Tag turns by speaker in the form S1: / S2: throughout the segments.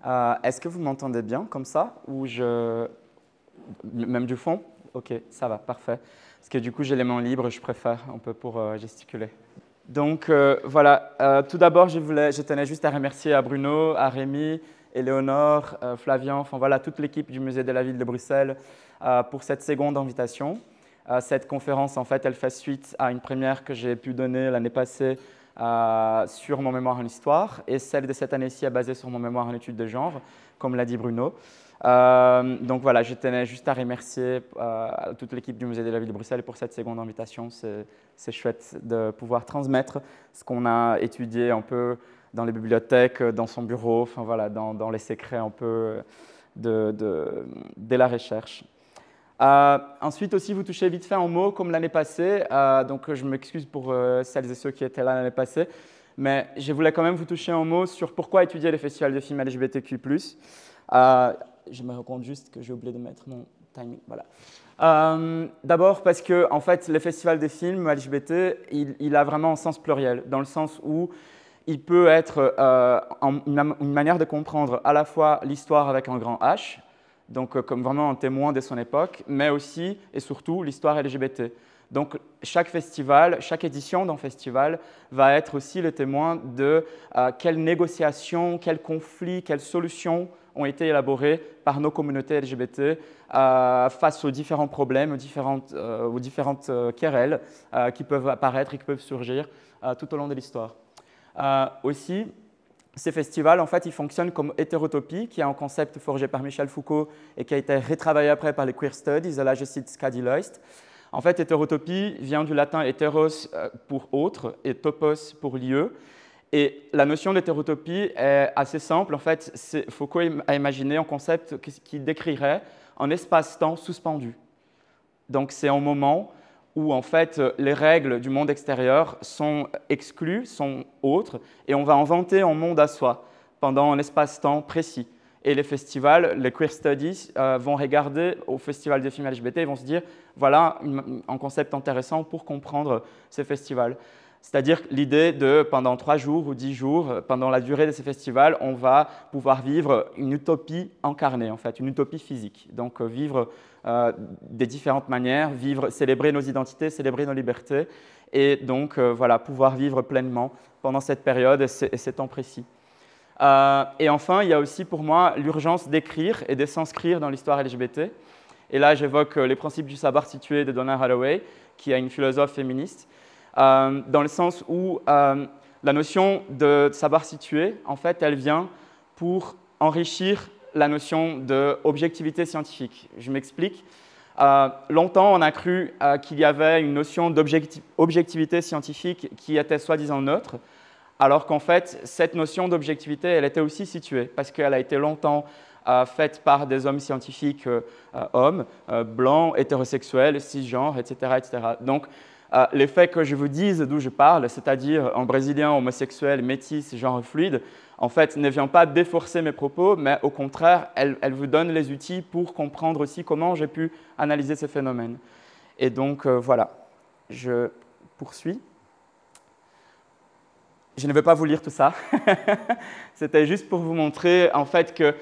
S1: Est-ce que vous m'entendez bien comme ça ou même du fond? Ok, ça va, parfait. Parce que du coup, j'ai les mains libres, je préfère un peu pour gesticuler. Donc voilà, tout d'abord, je tenais juste à remercier à Bruno, à Rémi, Éléonore, Flavien, enfin voilà, toute l'équipe du Musée de la Ville de Bruxelles pour cette seconde invitation. Cette conférence, en fait, elle fait suite à une première que j'ai pu donner l'année passée sur mon mémoire en histoire, et celle de cette année-ci est basée sur mon mémoire en études de genre, comme l'a dit Bruno. Donc voilà, je tenais juste à remercier toute l'équipe du Musée de la Ville de Bruxelles pour cette seconde invitation. C'est chouette de pouvoir transmettre ce qu'on a étudié un peu dans les bibliothèques, dans son bureau, enfin voilà, dans les secrets un peu de la recherche. Ensuite aussi, vous touchez vite fait en mots comme l'année passée, donc je m'excuse pour celles et ceux qui étaient là l'année passée, mais je voulais quand même vous toucher en mots sur pourquoi étudier les festivals de films LGBTQ+. Je me rends compte juste que j'ai oublié de mettre mon timing, voilà. D'abord parce que en fait, le festival des films LGBT, il a vraiment un sens pluriel, dans le sens où il peut être une manière de comprendre à la fois l'histoire avec un grand H, donc comme vraiment un témoin de son époque, mais aussi et surtout l'histoire LGBT. Donc chaque festival, chaque édition d'un festival va être aussi le témoin de quelles négociations, quels conflits, quelles solutions ont été élaborées par nos communautés LGBT face aux différents problèmes, aux différentes querelles qui peuvent apparaître et qui peuvent surgir tout au long de l'histoire. Aussi, ces festivals, en fait, ils fonctionnent comme hétérotopie, qui est un concept forgé par Michel Foucault et qui a été retravaillé après par les Queer Studies. Et là, je cite Skadi Loist. En fait, hétérotopie vient du latin hétéros pour autre et topos pour lieu. Et la notion d'hétérotopie est assez simple. En fait, Foucault a imaginé un concept qui décrirait un espace-temps suspendu. Donc, c'est un moment où en fait les règles du monde extérieur sont exclues, sont autres, et on va inventer un monde à soi pendant un espace-temps précis. Et les festivals, les Queer Studies, vont regarder au Festival des films LGBT et vont se dire, voilà un concept intéressant pour comprendre ces festivals. C'est-à-dire l'idée de, pendant 3 jours ou 10 jours, pendant la durée de ces festivals, on va pouvoir vivre une utopie incarnée, en fait, une utopie physique. Donc vivre des différentes manières, célébrer nos identités, célébrer nos libertés, et donc voilà, pouvoir vivre pleinement pendant cette période et ces temps précis. Et enfin, il y a aussi pour moi l'urgence d'écrire et de s'inscrire dans l'histoire LGBT. Et là, j'évoque les principes du savoir situé de Donna Haraway, qui est une philosophe féministe, dans le sens où la notion de savoir situé, en fait, elle vient pour enrichir la notion d'objectivité scientifique. Je m'explique. Longtemps, on a cru qu'il y avait une notion d'objectivité scientifique qui était soi-disant neutre, alors qu'en fait, cette notion d'objectivité, elle était aussi située, parce qu'elle a été longtemps faite par des hommes scientifiques hommes, blancs, hétérosexuels, cisgenres, etc., etc. Donc, les faits que je vous dise d'où je parle, c'est-à-dire un Brésilien homosexuel, métis, genre fluide, en fait, ne vient pas déforcer mes propos, mais au contraire, elle vous donne les outils pour comprendre aussi comment j'ai pu analyser ces phénomènes. Et donc, voilà, je poursuis. Je ne vais pas vous lire tout ça. C'était juste pour vous montrer, en fait, que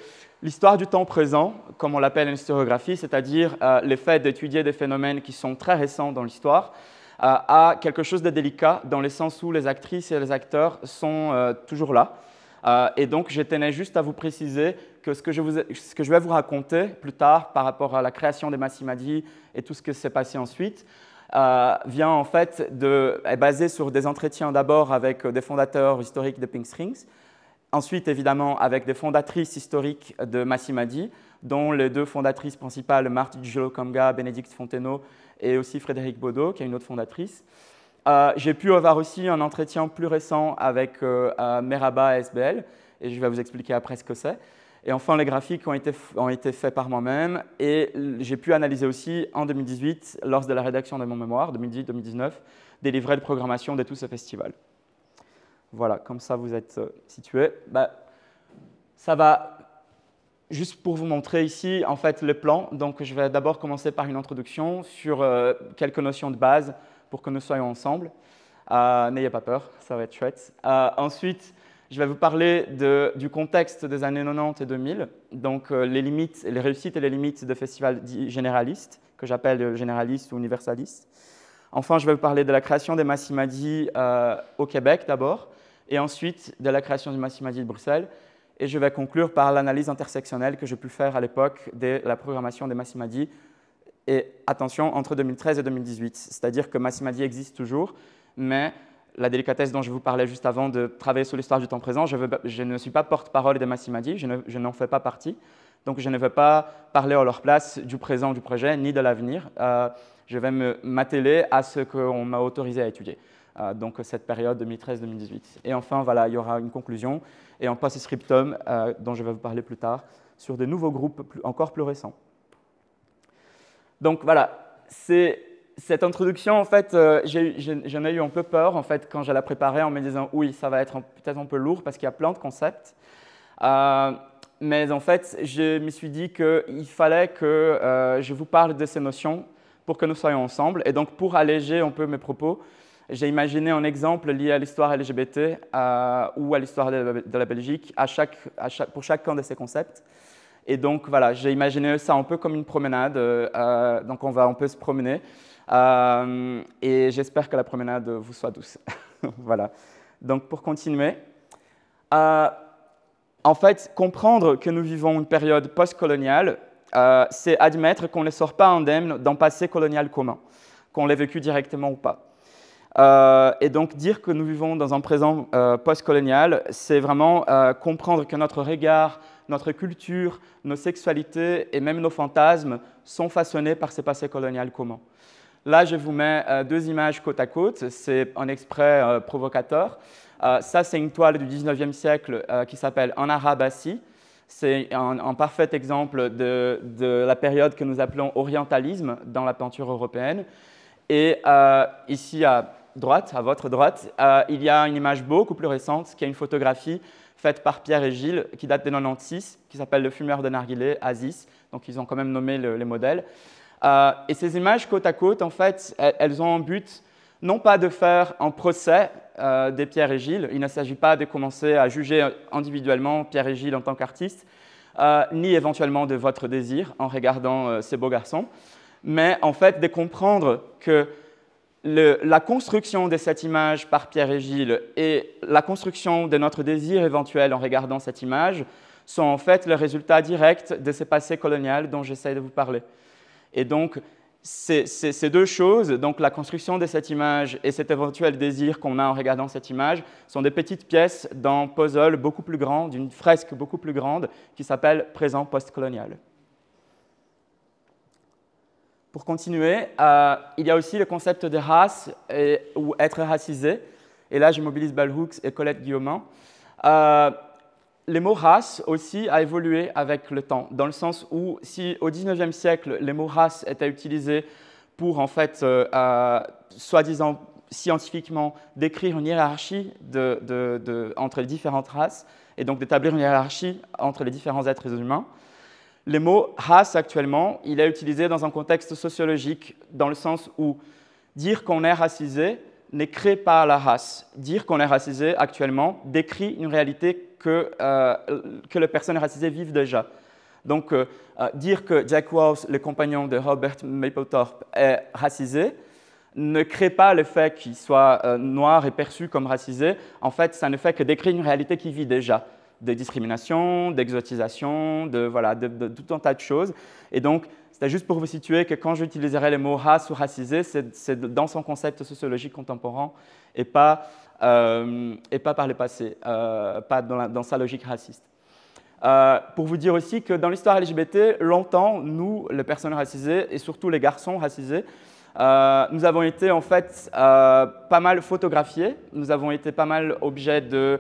S1: l'histoire du temps présent, comme on l'appelle en historiographie, c'est-à-dire le fait d'étudier des phénomènes qui sont très récents dans l'histoire, a quelque chose de délicat dans le sens où les actrices et les acteurs sont toujours là. Et donc, je tenais juste à vous préciser que ce que je vais vous raconter plus tard par rapport à la création des Massimadi et tout ce qui s'est passé ensuite, vient en fait est basé sur des entretiens d'abord avec des fondateurs historiques de Pink Strings, ensuite évidemment avec des fondatrices historiques de Massimadi, dont les 2 fondatrices principales, Marthe Djolo-Kamga, Bénédicte Fontenot, et aussi Frédéric Baudot, qui est une autre fondatrice. J'ai pu avoir aussi un entretien plus récent avec Meraba SBL, et je vais vous expliquer après ce que c'est. Et enfin, les graphiques ont été faits par moi-même, et j'ai pu analyser aussi en 2018, lors de la rédaction de mon mémoire, 2018-2019, des livrets de programmation de tous ces festivals. Voilà, comme ça vous êtes situés. Ça va juste pour vous montrer ici, en fait, le plan. Donc, je vais d'abord commencer par une introduction sur quelques notions de base pour que nous soyons ensemble. N'ayez pas peur, ça va être chouette. Ensuite, Je vais vous parler du contexte des années 90 et 2000, donc les limites, les réussites et les limites de festivals dits généralistes, que j'appelle généralistes ou universalistes. Enfin, je vais vous parler de la création des Massimadi au Québec d'abord, et ensuite de la création du Massimadi de Bruxelles. Et je vais conclure par l'analyse intersectionnelle que j'ai pu faire à l'époque de la programmation des Massimadi. Et attention, entre 2013 et 2018, c'est-à-dire que Massimadi existe toujours, mais la délicatesse dont je vous parlais juste avant de travailler sur l'histoire du temps présent, je ne suis pas porte-parole des Massimadi, je n'en fais pas partie, donc je ne vais pas parler à leur place du présent du projet ni de l'avenir. Je vais m'atteler à ce qu'on m'a autorisé à étudier, donc cette période 2013-2018. Et enfin, voilà, il y aura une conclusion et un post-scriptum dont je vais vous parler plus tard sur de nouveaux groupes encore plus récents. Donc voilà, cette introduction, en fait, j'en ai eu un peu peur en fait, quand je la préparais en me disant « oui, ça va être peut-être un peu lourd parce qu'il y a plein de concepts ». Mais en fait, je me suis dit qu'il fallait que je vous parle de ces notions pour que nous soyons ensemble. Et donc, pour alléger un peu mes propos, j'ai imaginé un exemple lié à l'histoire LGBT ou à l'histoire de la Belgique pour chacun de ces concepts. Et donc, voilà, j'ai imaginé ça un peu comme une promenade. Donc, on va un peu se promener. Et j'espère que la promenade vous soit douce. Voilà. Donc, pour continuer, en fait, comprendre que nous vivons une période post-coloniale, c'est admettre qu'on ne sort pas indemne d'un passé colonial commun, qu'on l'ait vécu directement ou pas. Et donc, dire que nous vivons dans un présent post-colonial, c'est vraiment comprendre que notre regard, notre culture, nos sexualités et même nos fantasmes sont façonnés par ces passés coloniaux communs. Là, je vous mets deux images côte à côte. C'est un extrait provocateur. Ça, c'est une toile du 19e siècle qui s'appelle « En arabe assis ». C'est un parfait exemple de la période que nous appelons orientalisme dans la peinture européenne. Et ici, à droite, à votre droite, il y a une image beaucoup plus récente, qui est une photographie faite par Pierre et Gilles, qui date de 1996, qui s'appelle « Le fumeur de narguilé », Aziz. Donc, ils ont quand même nommé les modèles. Et ces images côte à côte, en fait, elles ont un but, non pas de faire un procès des Pierre et Gilles, il ne s'agit pas de commencer à juger individuellement Pierre et Gilles en tant qu'artistes, ni éventuellement de votre désir en regardant ces beaux garçons, mais en fait de comprendre que la construction de cette image par Pierre et Gilles et la construction de notre désir éventuel en regardant cette image sont en fait le résultat direct de ces passés coloniaux dont j'essaie de vous parler. Et donc, ces deux choses, donc la construction de cette image et cet éventuel désir qu'on a en regardant cette image, sont des petites pièces d'un puzzle beaucoup plus grand, d'une fresque beaucoup plus grande qui s'appelle « Présent postcolonial ». Pour continuer, il y a aussi le concept de race ou être racisé. Et là, je mobilise Bell Hooks et Colette Guillaumin. Les mots race aussi a évolué avec le temps, dans le sens où si au XIXe siècle, les mots race étaient utilisés pour, en fait, soi-disant scientifiquement, décrire une hiérarchie entre les différentes races, et donc d'établir une hiérarchie entre les différents êtres humains, le mot « race » actuellement, il est utilisé dans un contexte sociologique, dans le sens où dire qu'on est racisé ne crée pas la race. Dire qu'on est racisé actuellement décrit une réalité que les personnes racisées vivent déjà. Donc, dire que Jack Ross, le compagnon de Robert Mapplethorpe, est racisé ne crée pas le fait qu'il soit noir et perçu comme racisé. En fait, ça ne fait que décrire une réalité qu'il vit déjà. De discrimination, d'exotisation, de tout un tas de choses. Et donc, c'était juste pour vous situer que quand j'utiliserai les mots race ou racisé, c'est dans son concept sociologique contemporain et pas par le passé, pas dans sa logique raciste. Pour vous dire aussi que dans l'histoire LGBT, longtemps, nous, les personnes racisées, et surtout les garçons racisés, nous avons été en fait pas mal photographiés, nous avons été pas mal objets de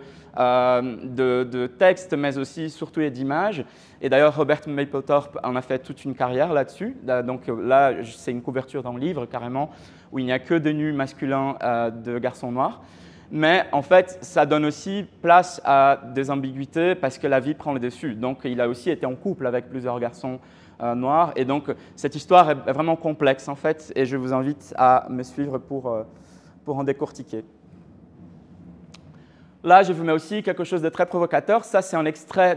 S1: textes, mais aussi surtout d'images. Et d'ailleurs, Robert Mapplethorpe en a fait toute une carrière là-dessus. Donc là, c'est une couverture d'un livre carrément, où il n'y a que de nus masculins de garçons noirs. Mais en fait, ça donne aussi place à des ambiguïtés parce que la vie prend le dessus. Donc il a aussi été en couple avec plusieurs garçons noirs. Et donc cette histoire est vraiment complexe en fait, et je vous invite à me suivre pour en décortiquer. Là, je vous mets aussi quelque chose de très provocateur. Ça, c'est un extrait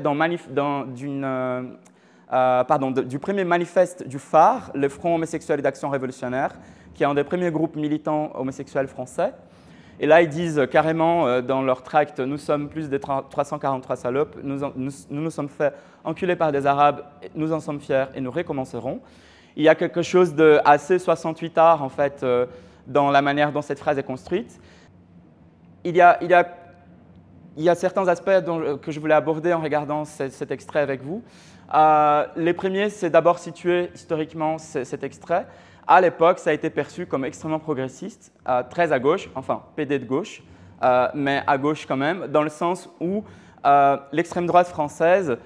S1: du premier manifeste du Phare, le Front homosexuel et d'action révolutionnaire, qui est un des premiers groupes militants homosexuels français. Et là, ils disent carrément dans leur tract « Nous sommes plus de 343 salopes, nous sommes fait enculer par des Arabes, nous en sommes fiers et nous recommencerons ». Il y a quelque chose de assez 68 art, en fait, dans la manière dont cette phrase est construite. Il y a certains aspects que je voulais aborder en regardant cet extrait avec vous. Les premiers, c'est d'abord situer historiquement cet extrait. À l'époque, ça a été perçu comme extrêmement progressiste, très à gauche, enfin PD de gauche, mais à gauche quand même, dans le sens où l'extrême droite française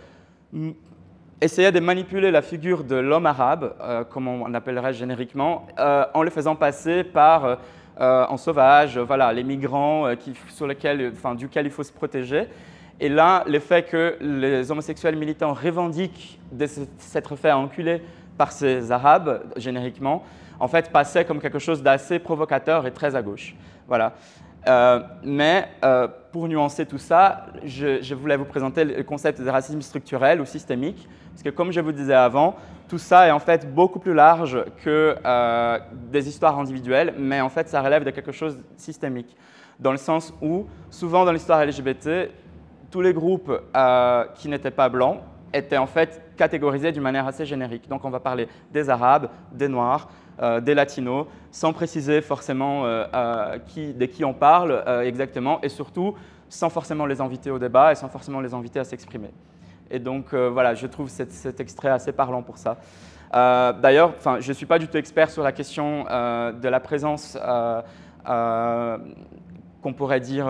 S1: essayait de manipuler la figure de l'homme arabe, comme on l'appellerait génériquement, en le faisant passer par en sauvage, voilà, les migrants duquel il faut se protéger. Et là, le fait que les homosexuels militants revendiquent de s'être fait enculer par ces Arabes, génériquement, en fait, passait comme quelque chose d'assez provocateur et très à gauche. Voilà. Mais pour nuancer tout ça, je voulais vous présenter le concept de racisme structurel ou systémique, parce que comme je vous disais avant, tout ça est en fait beaucoup plus large que des histoires individuelles, mais en fait, ça relève de quelque chose de systémique, dans le sens où, souvent dans l'histoire LGBT, tous les groupes qui n'étaient pas blancs étaient en fait catégorisés d'une manière assez générique. Donc on va parler des Arabes, des Noirs, des Latinos, sans préciser forcément de qui on parle exactement, et surtout sans forcément les inviter au débat et sans forcément les inviter à s'exprimer. Et donc voilà, je trouve cet extrait assez parlant pour ça. D'ailleurs, je ne suis pas du tout expert sur la question de la présence qu'on pourrait dire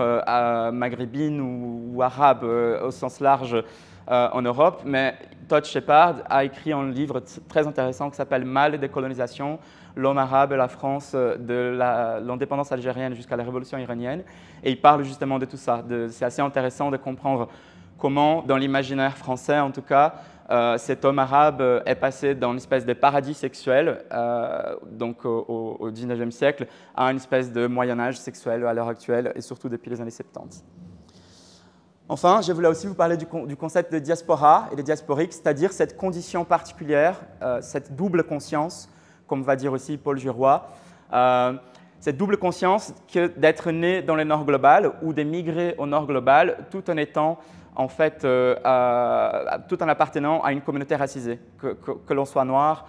S1: maghrébine ou arabe au sens large en Europe, mais Todd Shepard a écrit un livre très intéressant qui s'appelle « Mal et décolonisation, l'homme arabe et la France de l'indépendance algérienne jusqu'à la révolution iranienne ». Et il parle justement de tout ça. C'est assez intéressant de comprendre comment, dans l'imaginaire français en tout cas, cet homme arabe est passé dans une espèce de paradis sexuel, donc au XIXe siècle, à une espèce de Moyen-Âge sexuel à l'heure actuelle, et surtout depuis les années 70. Enfin, je voulais aussi vous parler du concept de diaspora et de diasporique, c'est-à-dire cette condition particulière, cette double conscience, comme va dire aussi Paul Giroy, cette double conscience d'être né dans le Nord global ou d'émigrer au Nord global tout en étant en fait, tout en appartenant à une communauté racisée, que l'on soit noir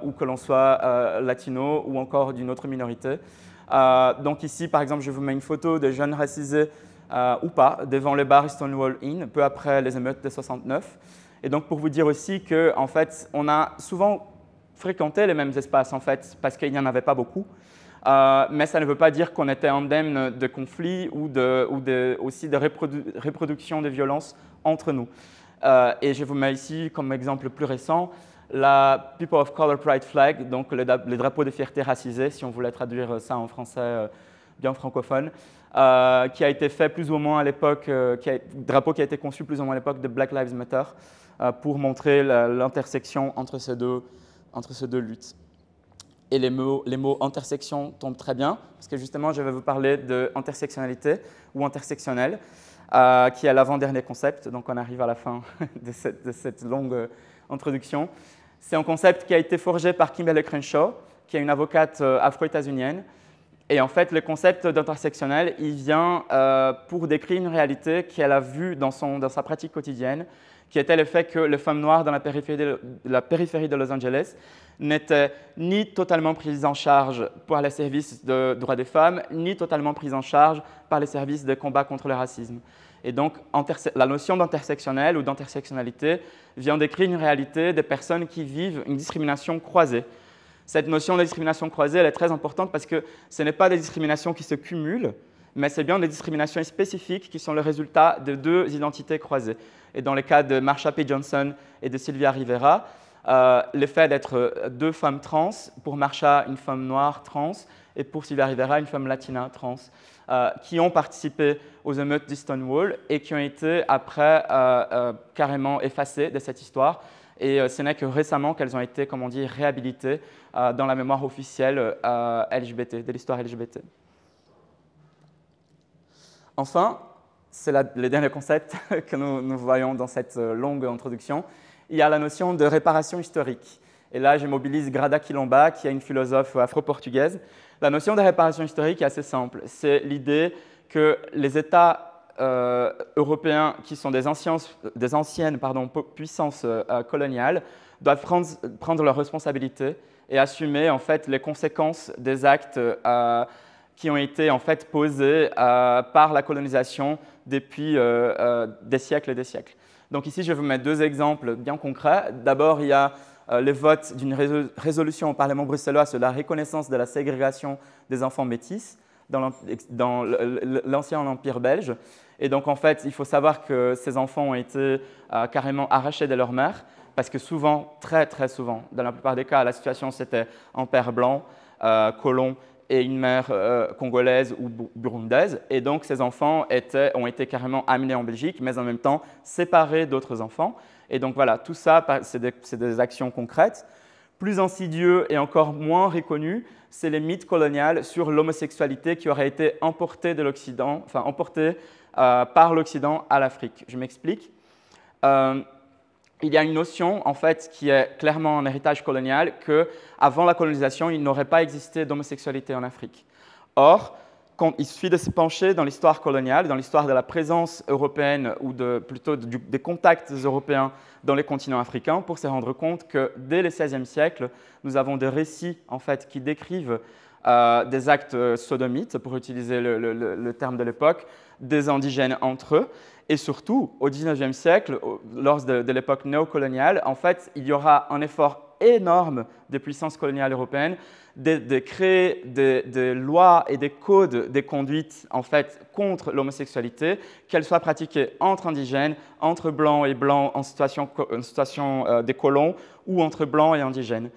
S1: ou que l'on soit latino ou encore d'une autre minorité. Donc ici, par exemple, je vous mets une photo de jeunes racisés ou pas devant le bar Stonewall Inn, peu après les émeutes de 69. Et donc pour vous dire aussi qu'en fait, on a souvent fréquenté les mêmes espaces en fait, parce qu'il n'y en avait pas beaucoup. Mais ça ne veut pas dire qu'on était indemne de conflits ou aussi de reproduction de violences entre nous. Et je vous mets ici comme exemple plus récent la People of Color Pride Flag, donc le drapeau de fierté racisé, si on voulait traduire ça en français bien francophone, qui a été fait plus ou moins à l'époque, drapeau qui a été conçu plus ou moins à l'époque de Black Lives Matter, pour montrer l'intersection entre ces deux luttes. Et les mots intersection tombent très bien, parce que justement, je vais vous parler d'intersectionnalité ou intersectionnel, qui est l'avant-dernier concept, donc on arrive à la fin de cette longue introduction. C'est un concept qui a été forgé par Kimberlé Crenshaw, qui est une avocate afro-états-unienne. Et en fait, le concept d'intersectionnel, il vient pour décrire une réalité qu'elle a vue dans sa pratique quotidienne, qui était le fait que les femmes noires dans la périphérie de Los Angeles n'étaient ni totalement prises en charge par les services de droits des femmes, ni totalement prises en charge par les services de combat contre le racisme. Et donc, la notion d'intersectionnel ou d'intersectionnalité vient décrire une réalité des personnes qui vivent une discrimination croisée. Cette notion de discrimination croisée, elle est très importante parce que ce n'est pas des discriminations qui se cumulent, mais c'est bien des discriminations spécifiques qui sont le résultat de deux identités croisées. Et dans le cas de Marsha P. Johnson et de Sylvia Rivera, le fait d'être deux femmes trans, pour Marsha, une femme noire trans, et pour Sylvia Rivera, une femme latina trans, qui ont participé aux émeutes de Stonewall et qui ont été après carrément effacées de cette histoire. Et ce n'est que récemment qu'elles ont été, comme on dit, réhabilitées dans la mémoire officielle LGBT, de l'histoire LGBT. Enfin, c'est les derniers concepts que nous voyons dans cette longue introduction. Il y a la notion de réparation historique. Et là, je mobilise Grada Quilomba, qui est une philosophe afro-portugaise. La notion de réparation historique est assez simple. C'est l'idée que les États européens, qui sont des anciennes puissances coloniales, doivent prendre leurs responsabilités et assumer en fait, les conséquences des actes qui ont été en fait, posés par la colonisation depuis des siècles et des siècles. Donc ici, je vais vous mettre deux exemples bien concrets. D'abord, il y a le vote d'une résolution au Parlement bruxellois sur la reconnaissance de la ségrégation des enfants métis dans l'ancien empire belge. Et donc, en fait, il faut savoir que ces enfants ont été carrément arrachés de leur mère, parce que souvent, très très souvent, dans la plupart des cas, la situation c'était un père blanc, colon, et une mère congolaise ou burundaise. Et donc, ces enfants ont été carrément amenés en Belgique, mais en même temps séparés d'autres enfants. Et donc, voilà, tout ça, c'est des actions concrètes. Plus insidieux et encore moins reconnu, c'est les mythes coloniales sur l'homosexualité qui auraient été importés de l'Occident, enfin importés par l'Occident à l'Afrique. Je m'explique. Il y a une notion, en fait, qui est clairement un héritage colonial, qu'avant la colonisation, il n'aurait pas existé d'homosexualité en Afrique. Or, il suffit de se pencher dans l'histoire coloniale, dans l'histoire de la présence européenne ou plutôt des contacts européens dans les continents africains pour se rendre compte que dès le XVIe siècle, nous avons des récits en fait, qui décrivent des actes sodomites, pour utiliser le terme de l'époque, des indigènes entre eux. Et surtout, au XIXe siècle, lors de l'époque néocoloniale, en fait, il y aura un effort énorme des puissances coloniales européennes de créer des lois et des codes de conduite en fait, contre l'homosexualité, qu'elles soient pratiquées entre indigènes, entre blancs et blancs en situation des colons ou entre blancs et indigènes.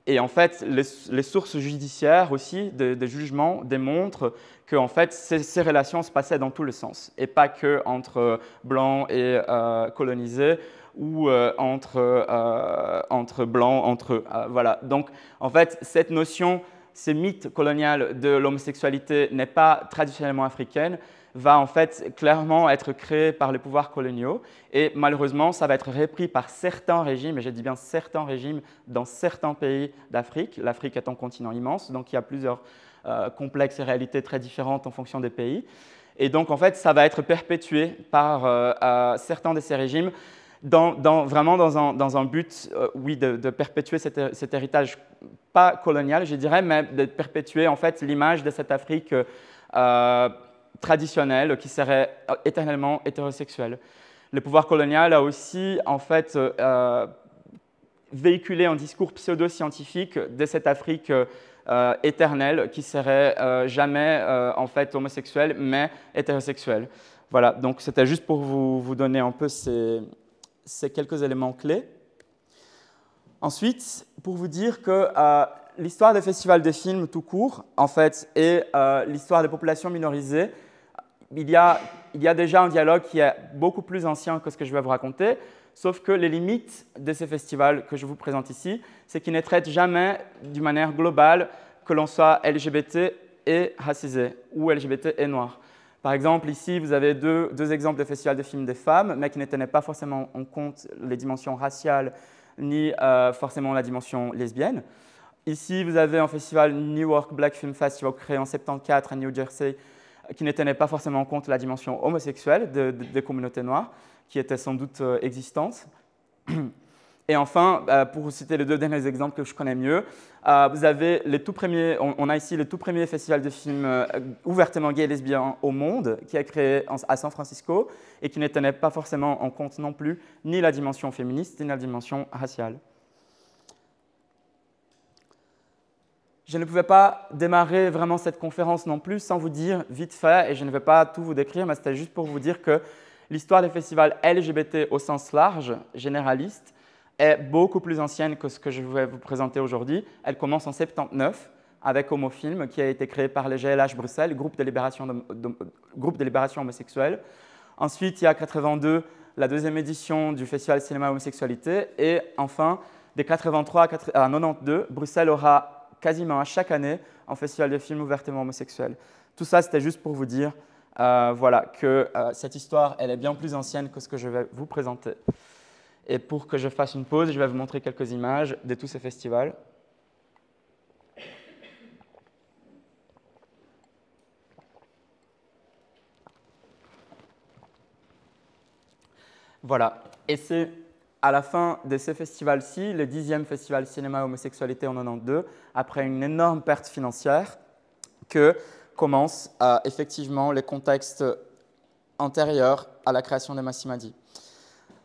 S1: Et en fait, les sources judiciaires aussi des jugements démontrent que en fait, ces relations se passaient dans tous les sens, et pas que entre blancs et colonisés ou entre blancs, entre eux. Voilà. Donc, en fait, cette notion, ce mythe colonial de l'homosexualité n'est pas traditionnellement africaine, va en fait clairement être créé par les pouvoirs coloniaux et malheureusement, ça va être repris par certains régimes, et je dis bien certains régimes, dans certains pays d'Afrique. L'Afrique est un continent immense, donc il y a plusieurs complexes et réalités très différentes en fonction des pays. Et donc, en fait, ça va être perpétué par certains de ces régimes vraiment dans un but, oui, de perpétuer cet héritage, pas colonial, je dirais, mais de perpétuer en fait l'image de cette Afrique traditionnelle qui serait éternellement hétérosexuelle. Le pouvoir colonial a aussi en fait véhiculé un discours pseudo-scientifique de cette Afrique éternelle qui serait jamais en fait homosexuelle, mais hétérosexuelle. Voilà, donc c'était juste pour vous donner un peu ces quelques éléments clés. Ensuite, pour vous dire que l'histoire des festivals de films tout court, en fait, et l'histoire des populations minorisées, il y a déjà un dialogue qui est beaucoup plus ancien que ce que je vais vous raconter, sauf que les limites de ces festivals que je vous présente ici, c'est qu'ils ne traitent jamais d'une manière globale que l'on soit LGBT et racisé, ou LGBT et noir. Par exemple, ici, vous avez deux exemples de festivals de films des femmes, mais qui ne tenaient pas forcément en compte les dimensions raciales ni forcément la dimension lesbienne. Ici, vous avez un festival New York Black Film Festival créé en 1974 à New Jersey, qui ne tenait pas forcément en compte la dimension homosexuelle des communautés noires, qui était sans doute existante. Et enfin, pour vous citer les deux derniers exemples que je connais mieux, vous avez les tout premiers, on a ici le tout premier festival de films ouvertement gay et lesbien au monde, qui est créé à San Francisco et qui ne tenait pas forcément en compte non plus ni la dimension féministe ni la dimension raciale. Je ne pouvais pas démarrer vraiment cette conférence non plus sans vous dire vite fait, et je ne vais pas tout vous décrire, mais c'était juste pour vous dire que l'histoire des festivals LGBT au sens large, généraliste, est beaucoup plus ancienne que ce que je vais vous présenter aujourd'hui. Elle commence en 1979 avec Homofilm, qui a été créé par les GLH Bruxelles, groupe de libération homosexuelle. Ensuite, il y a 1982, la deuxième édition du Festival Cinéma Homosexualité. Et enfin, de 1983 à 1992, Bruxelles aura quasiment à chaque année un festival de films ouvertement homosexuels. Tout ça, c'était juste pour vous dire voilà, que cette histoire, elle est bien plus ancienne que ce que je vais vous présenter. Et pour que je fasse une pause, je vais vous montrer quelques images de tous ces festivals. Voilà, et c'est à la fin de ces festivals-ci, le 10e festival cinéma homosexualité en 92, après une énorme perte financière, que commencent effectivement les contextes antérieurs à la création de Massimadi.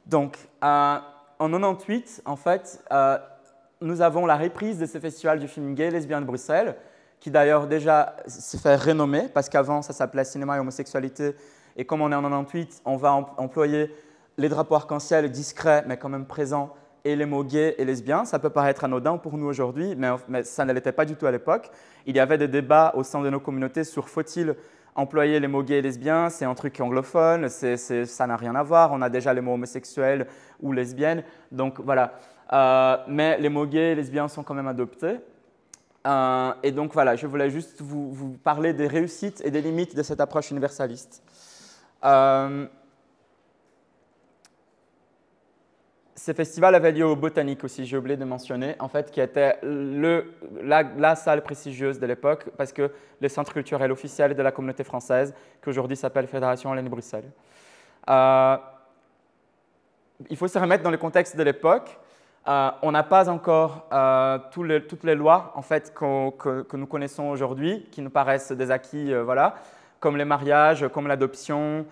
S1: Donc, en 98, en fait, nous avons la reprise de ce festival du film gay et lesbien de Bruxelles, qui d'ailleurs déjà s'est fait renommer, parce qu'avant ça s'appelait cinéma et homosexualité, et comme on est en 98, on va employer les drapeaux arc-en-ciel discrets, mais quand même présents, et les mots gays et lesbiens. Ça peut paraître anodin pour nous aujourd'hui, mais ça ne l'était pas du tout à l'époque. Il y avait des débats au sein de nos communautés sur faut-il employer les mots gays et lesbiens, c'est un truc anglophone, ça n'a rien à voir, on a déjà les mots homosexuels ou lesbiennes. Donc voilà, mais les mots gays et lesbiens sont quand même adoptés. Et donc voilà, je voulais juste vous parler des réussites et des limites de cette approche universaliste. Ces festivals avaient lieu au Botanique aussi, j'ai oublié de mentionner, en fait, qui était la salle prestigieuse de l'époque, parce que le centre culturel officiel de la communauté française, qui aujourd'hui s'appelle Fédération Wallonie-Bruxelles. Il faut se remettre dans le contexte de l'époque. On n'a pas encore toutes les lois en fait, que nous connaissons aujourd'hui, qui nous paraissent des acquis, voilà, comme les mariages, comme l'adoption,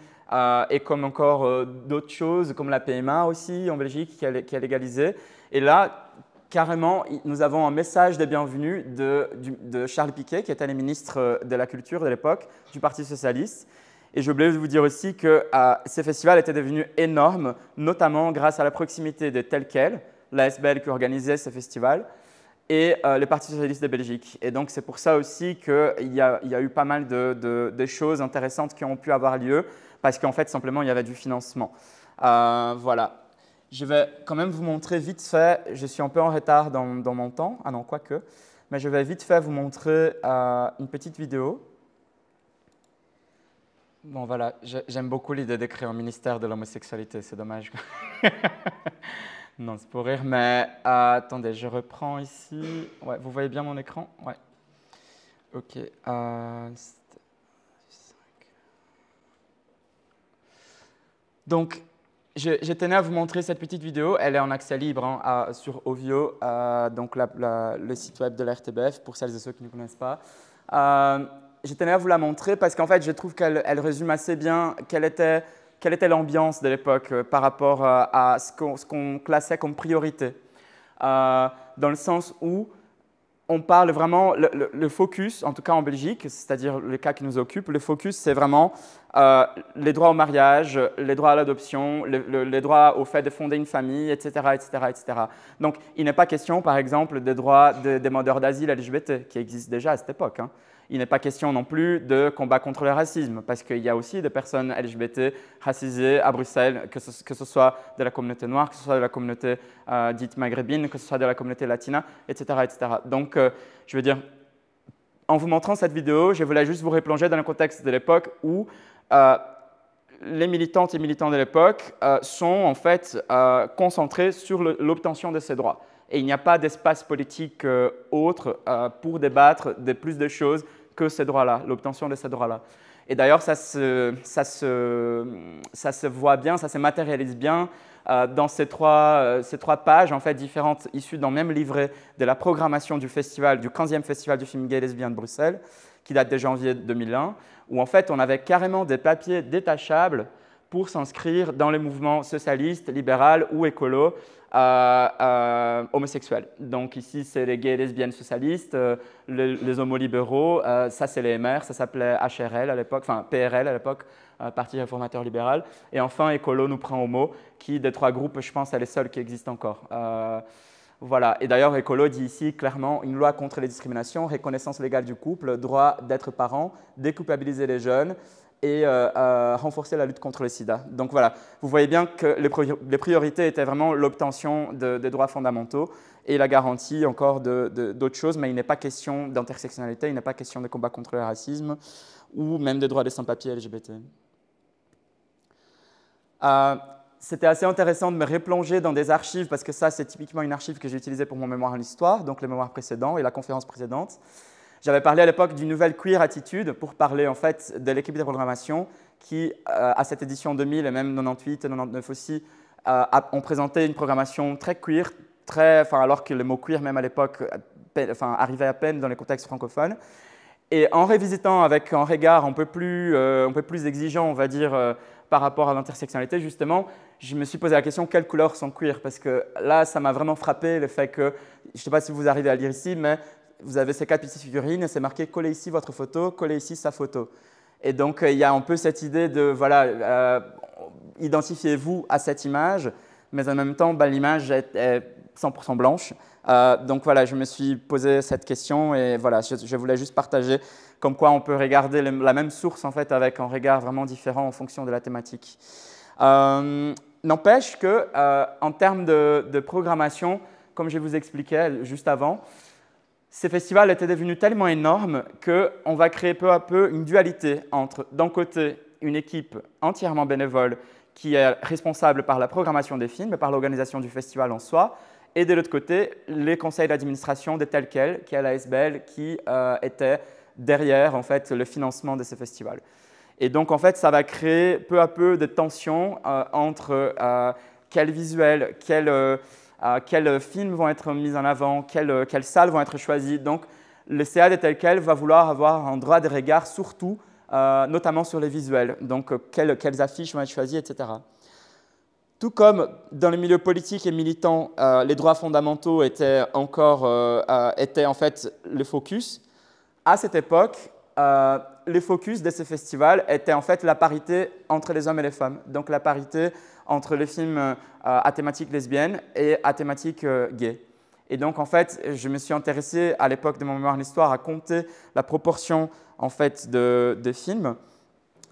S1: et comme encore d'autres choses, comme la PMA aussi en Belgique, qui est légalisée. Et là, carrément, nous avons un message de bienvenue de Charles Piquet, qui était le ministre de la Culture de l'époque, du Parti socialiste. Et j'ai oublié de vous dire aussi que ces festivals étaient devenus énormes, notamment grâce à la proximité de Tel Quel, la SBL qui organisait ces festivals, et le Parti socialiste de Belgique. Et donc, c'est pour ça aussi qu'il y a eu pas mal de choses intéressantes qui ont pu avoir lieu, parce qu'en fait, simplement, il y avait du financement. Voilà. Je vais quand même vous montrer vite fait, je suis un peu en retard dans mon temps, ah non, quoique, mais je vais vite fait vous montrer une petite vidéo. Bon, voilà, j'aime beaucoup l'idée de créer un ministère de l'homosexualité, c'est dommage. Non, c'est pour rire, mais attendez, je reprends ici. Ouais, vous voyez bien mon écran? Ouais. Ok. Donc, je tenais à vous montrer cette petite vidéo. Elle est en accès libre hein, sur Ovio, donc le site web de l'RTBF, pour celles et ceux qui ne connaissent pas. Je tenais à vous la montrer parce qu'en fait, je trouve qu'elle résume assez bien quelle était l'ambiance de l'époque par rapport à ce qu'on classait comme priorité. Dans le sens où on parle vraiment, le focus, en tout cas en Belgique, c'est-à-dire le cas qui nous occupe, le focus, c'est vraiment les droits au mariage, les droits à l'adoption, les droits au fait de fonder une famille, etc., etc., etc. Donc, il n'est pas question, par exemple, des droits des demandeurs d'asile LGBT, qui existent déjà à cette époque. Hein. Il n'est pas question non plus de combat contre le racisme, parce qu'il y a aussi des personnes LGBT racisées à Bruxelles, que ce soit de la communauté noire, que ce soit de la communauté dite maghrébine, que ce soit de la communauté latina, etc. etc. Donc, je veux dire, en vous montrant cette vidéo, je voulais juste vous replonger dans le contexte de l'époque où les militantes et militants de l'époque sont en fait concentrés sur l'obtention de ces droits. Et il n'y a pas d'espace politique autre pour débattre de plus de choses que ces droits-là, l'obtention de ces droits-là. Et d'ailleurs, ça se voit bien, ça se matérialise bien dans ces trois pages en fait, différentes, issues d'un même livret de la programmation du festival, du 15e festival du film gay et lesbien de Bruxelles, qui date de janvier 2001, où en fait, on avait carrément des papiers détachables pour s'inscrire dans les mouvements socialistes, libéral ou écolo homosexuels. Donc ici, c'est les gays et lesbiennes socialistes, les homolibéraux, ça c'est les MR, ça s'appelait HRL à l'époque, enfin PRL à l'époque, Parti réformateur libéral. Et enfin, écolo nous prend homo, qui des trois groupes, je pense, est les seuls qui existent encore. Voilà. Et d'ailleurs, écolo dit ici clairement une loi contre les discriminations, reconnaissance légale du couple, droit d'être parent, déculpabiliser les jeunes, et renforcer la lutte contre le sida. Donc voilà, vous voyez bien que les priorités étaient vraiment l'obtention des droits fondamentaux et la garantie encore d'autres choses, mais il n'est pas question d'intersectionnalité, il n'est pas question de combat contre le racisme ou même des droits des sans-papiers LGBT. C'était assez intéressant de me replonger dans des archives, parce que ça, c'est typiquement une archive que j'ai utilisée pour mon mémoire en histoire, donc le mémoire précédent et la conférence précédente. J'avais parlé à l'époque d'une nouvelle queer attitude pour parler en fait de l'équipe de programmation qui, à cette édition 2000 et même 98 et 99 aussi, ont présenté une programmation très queer, alors que le mot queer, même à l'époque, arrivait à peine dans les contextes francophones. Et en revisitant avec un regard un peu plus exigeant, on va dire, par rapport à l'intersectionnalité, justement, je me suis posé la question, quelles couleurs sont queer? Parce que là, ça m'a vraiment frappé le fait que, je ne sais pas si vous arrivez à lire ici, mais vous avez ces 4 petites figurines et c'est marqué « collez ici votre photo, collez ici sa photo ». Et donc, il y a un peu cette idée de, voilà, identifiez-vous à cette image, mais en même temps, l'image est 100% blanche. Donc voilà, je me suis posé cette question et voilà, je voulais juste partager comme quoi on peut regarder la même source en fait avec un regard vraiment différent en fonction de la thématique. N'empêche que en termes de programmation, comme je vous expliquais juste avant, ces festivals étaient devenus tellement énormes qu'on va créer peu à peu une dualité entre, d'un côté, une équipe entièrement bénévole qui est responsable par la programmation des films et par l'organisation du festival en soi, et de l'autre côté, les conseils d'administration de tel quel, qui est la SBL, qui était derrière en fait, le financement de ces festivals. Et donc, en fait, ça va créer peu à peu des tensions entre quels visuels, quels films vont être mis en avant, quelles salles vont être choisies. Donc, le CA de tel quel va vouloir avoir un droit de regard surtout, notamment sur les visuels. Donc, quelles affiches vont être choisies, etc. Tout comme dans le milieu politique et militant, les droits fondamentaux étaient en fait le focus, à cette époque, le focus de ces festivals était en fait la parité entre les hommes et les femmes. Donc la parité entre les films à thématique lesbienne et à thématique gay. Et donc en fait, je me suis intéressé à l'époque de mon mémoire en histoire à compter la proportion en fait de films.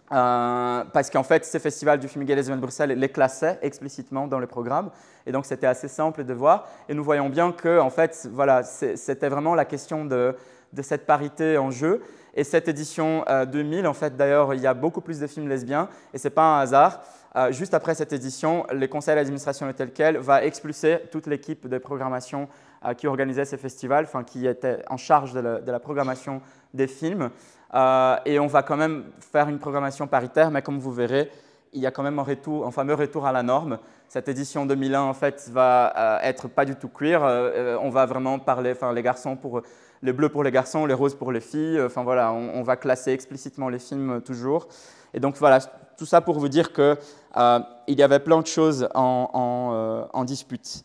S1: Parce qu'en fait, ces festivals du film gay lesbien de Bruxelles les classaient explicitement dans le programme. Et donc, c'était assez simple de voir. Et nous voyons bien que, en fait, voilà, c'était vraiment la question de cette parité en jeu. Et cette édition 2000, en fait, d'ailleurs, il y a beaucoup plus de films lesbiens. Et ce n'est pas un hasard. Juste après cette édition, le conseil d'administration tel quel va expulser toute l'équipe de programmation qui organisait ces festivals, enfin, qui était en charge de la programmation des films. Et on va quand même faire une programmation paritaire, mais comme vous verrez, il y a quand même un fameux retour à la norme. Cette édition 2001, en fait, va être pas du tout queer. On va vraiment parler, les garçons pour les bleus pour les garçons, les roses pour les filles. Enfin voilà, on va classer explicitement les films toujours. Et donc voilà, tout ça pour vous dire qu'il y avait plein de choses en dispute.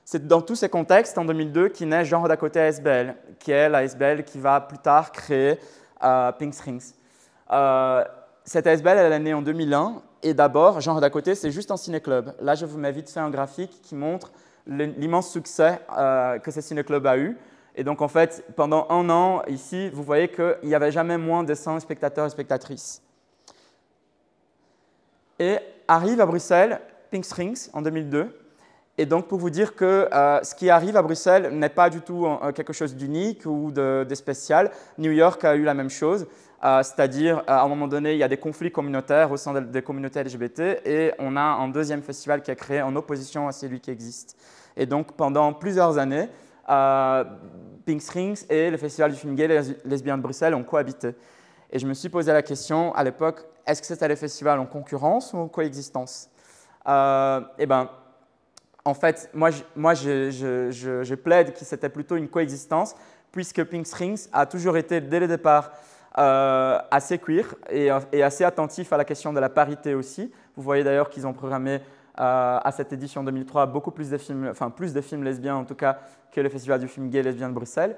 S1: C'est dans tous ces contextes, en 2002, qui naît Genre d'à côté ASBL, qui est la ASBL qui va plus tard créer Pink Strings. Cette ASBL, elle est née en 2001, et d'abord, Genre d'à côté, c'est juste un ciné-club. Là, je vous mets vite fait un graphique qui montre l'immense succès que ce ciné-club a eu. Et donc, en fait, pendant un an, ici, vous voyez qu'il n'y avait jamais moins de 100 spectateurs et spectatrices. Et arrive à Bruxelles Pink Strings en 2002. Et donc, pour vous dire que ce qui arrive à Bruxelles n'est pas du tout quelque chose d'unique ou de spécial. New York a eu la même chose, c'est-à-dire, à un moment donné, il y a des conflits communautaires au sein des communautés LGBT et on a un deuxième festival qui est créé en opposition à celui qui existe. Et donc, pendant plusieurs années, Pink Strings et le festival du film gay lesbien de Bruxelles ont cohabité. Et je me suis posé la question à l'époque, est-ce que c'était les festivals en concurrence ou en coexistence? Eh bien, en fait, moi je plaide que c'était plutôt une coexistence, puisque Pink Strings a toujours été, dès le départ, assez queer et assez attentif à la question de la parité aussi. Vous voyez d'ailleurs qu'ils ont programmé à cette édition 2003 beaucoup plus de films, enfin plus de films lesbiens en tout cas que le Festival du film gay lesbien de Bruxelles.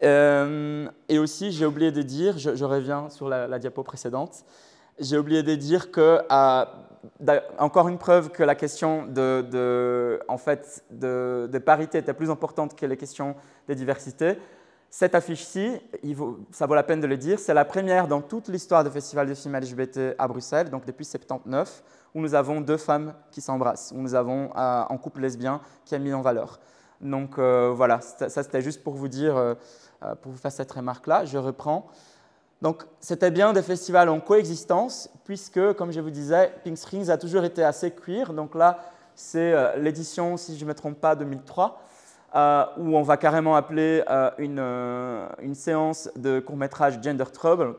S1: Et aussi, j'ai oublié de dire, je reviens sur la diapo précédente, j'ai oublié de dire que, encore une preuve que la question de parité était plus importante que les questions de diversité. Cette affiche-ci, ça vaut la peine de le dire, c'est la première dans toute l'histoire du Festival de films LGBT à Bruxelles, donc depuis 1979, où nous avons 2 femmes qui s'embrassent, où nous avons un couple lesbien qui est mis en valeur. Donc voilà, ça c'était juste pour vous dire, pour vous faire cette remarque-là. Je reprends. Donc, c'était bien des festivals en coexistence, puisque, comme je vous disais, Pink Springs a toujours été assez queer. Donc là, c'est l'édition, si je ne me trompe pas, 2003, où on va carrément appeler une séance de court-métrage Gender Trouble,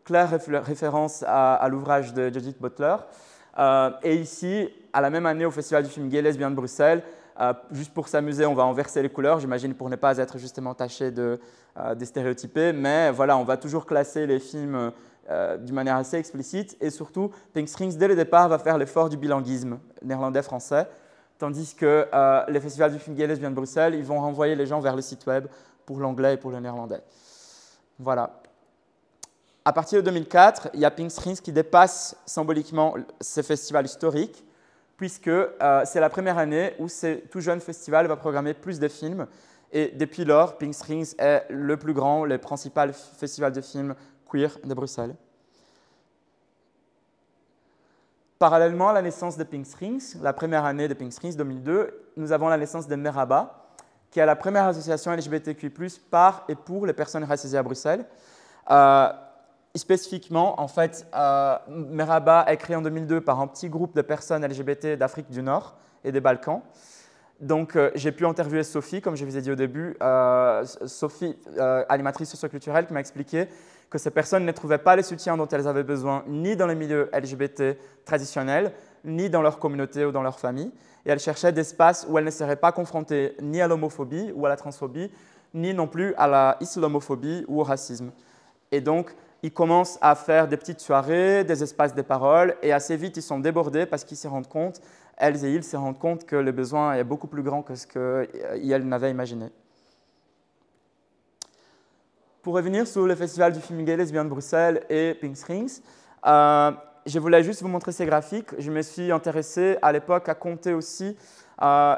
S1: claire référence à l'ouvrage de Judith Butler. Et ici, à la même année, au Festival du film gay lesbien de Bruxelles, juste pour s'amuser, on va inverser les couleurs, j'imagine pour ne pas être justement taché de stéréotypés, mais voilà, on va toujours classer les films d'une manière assez explicite, et surtout, Pink Springs, dès le départ, va faire l'effort du bilinguisme néerlandais-français, tandis que les festivals du film gay lesbien de Bruxelles, ils vont renvoyer les gens vers le site web pour l'anglais et pour le néerlandais. Voilà. À partir de 2004, il y a Pink Springs qui dépasse symboliquement ces festivals historiques, puisque c'est la première année où ce tout jeune festival va programmer plus de films. Et depuis lors, Pink Springs est le plus grand, le principal festival de films queer de Bruxelles. Parallèlement à la naissance de Pink Springs, la première année de Pink Springs, 2002, nous avons la naissance de Merhaba, qui est la première association LGBTQI+, par et pour les personnes racisées à Bruxelles. Spécifiquement, en fait, Merhaba est créé en 2002 par un petit groupe de personnes LGBT d'Afrique du Nord et des Balkans. Donc, j'ai pu interviewer Sophie, comme je vous ai dit au début, Sophie, animatrice socioculturelle, qui m'a expliqué que ces personnes ne trouvaient pas les soutiens dont elles avaient besoin, ni dans les milieux LGBT traditionnels, ni dans leur communauté ou dans leur famille. Et elles cherchaient des espaces où elles ne seraient pas confrontées ni à l'homophobie ou à la transphobie, ni non plus à la islamophobie ou au racisme. Et donc, ils commencent à faire des petites soirées, des espaces de parole, et assez vite, ils sont débordés parce qu'ils se rendent compte, elles et ils se rendent compte que le besoin est beaucoup plus grand que ce qu'elles n'avaient imaginé. Pour revenir sur le Festival du film gay lesbien de Bruxelles et Pink Springs, je voulais juste vous montrer ces graphiques. Je me suis intéressé à l'époque à compter aussi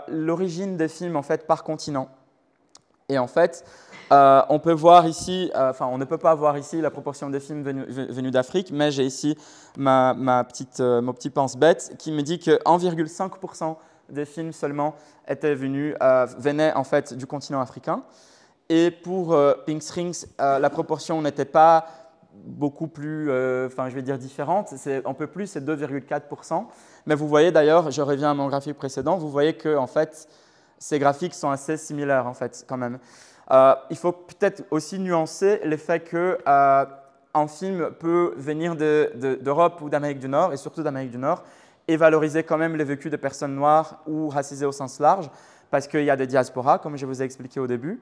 S1: l'origine des films en fait, par continent. Et en fait, on peut voir ici, on ne peut pas voir ici la proportion des films venus d'Afrique, mais j'ai ici mon petit pense-bête qui me dit que 1,5% des films seulement venaient en fait du continent africain. Et pour Pink Springs, la proportion n'était pas beaucoup plus, je vais dire différente, c'est un peu plus, c'est 2,4%. Mais vous voyez d'ailleurs, je reviens à mon graphique précédent, vous voyez que en fait, ces graphiques sont assez similaires en fait quand même. Il faut peut-être aussi nuancer l'effet qu'un film peut venir d'Europe ou d'Amérique du Nord, et surtout d'Amérique du Nord, et valoriser quand même les vécus de personnes noires ou racisées au sens large, parce qu'il y a des diasporas, comme je vous ai expliqué au début,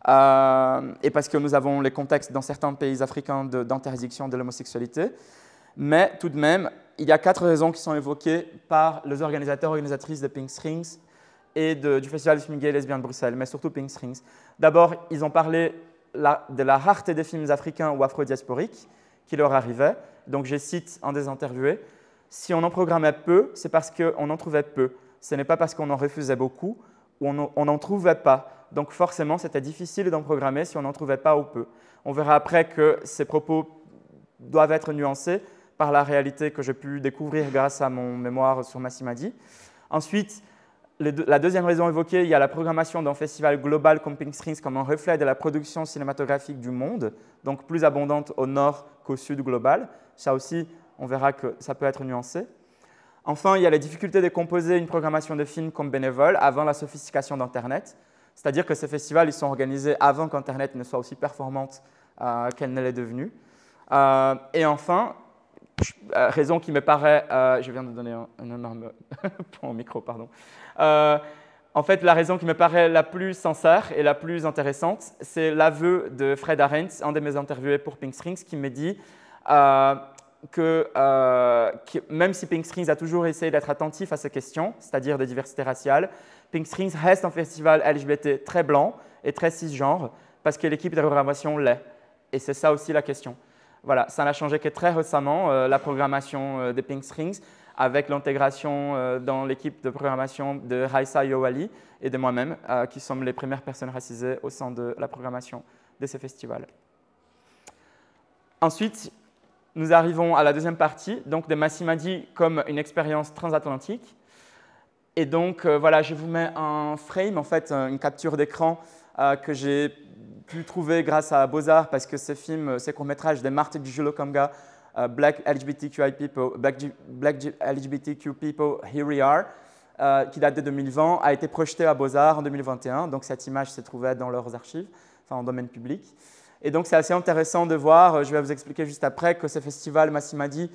S1: et parce que nous avons les contextes dans certains pays africains d'interdiction de l'homosexualité. Mais tout de même, il y a 4 raisons qui sont évoquées par les organisateurs et organisatrices de Pink Springs et du Festival du film gay et lesbien de Bruxelles, mais surtout Pink Springs. D'abord, ils ont parlé de la rareté des films africains ou afro-diasporiques qui leur arrivaient. Donc, je cite un des interviewés. « Si on en programmait peu, c'est parce qu'on en trouvait peu. Ce n'est pas parce qu'on en refusait beaucoup ou on n'en trouvait pas. Donc, forcément, c'était difficile d'en programmer si on n'en trouvait pas ou peu. » On verra après que ces propos doivent être nuancés par la réalité que j'ai pu découvrir grâce à mon mémoire sur Massimadi. Ensuite, la deuxième raison évoquée, il y a la programmation d'un festival global comme Pink Springs comme un reflet de la production cinématographique du monde, donc plus abondante au nord qu'au sud global. Ça aussi, on verra que ça peut être nuancé. Enfin, il y a les difficultés de composer une programmation de films comme bénévole avant la sophistication d'Internet. C'est-à-dire que ces festivals ils sont organisés avant qu'Internet ne soit aussi performante qu'elle ne l'est devenue. Et enfin, raison qui me paraît… je viens de donner un énorme point au micro, pardon. En fait, la raison qui me paraît la plus sincère et la plus intéressante, c'est l'aveu de Fred Arendt, un de mes interviewés pour Pink Springs, qui me dit que même si Pink Springs a toujours essayé d'être attentif à ces questions, c'est-à-dire de diversité raciale, Pink Springs reste un festival LGBT très blanc et très cisgenre parce que l'équipe de programmation l'est. Et c'est ça aussi la question. Voilà, ça n'a changé que très récemment, la programmation des Pink Springs, avec l'intégration dans l'équipe de programmation de Raissa Yowali et de moi-même, qui sommes les premières personnes racisées au sein de la programmation de ces festivals. Ensuite, nous arrivons à la deuxième partie, donc de Massimadi comme une expérience transatlantique. Et donc, voilà, je vous mets un frame, en fait, une capture d'écran que j'ai pu trouver grâce à Beaux-Arts parce que ces courts-métrages de Martin Djolo-Kamga, Black LGBTQI People, Black LGBTQ People, Here We Are, qui date de 2020, a été projeté à Beaux-Arts en 2021. Donc cette image s'est trouvée dans leurs archives, enfin en domaine public. Et donc c'est assez intéressant de voir, je vais vous expliquer juste après, que ce festival Massimadi,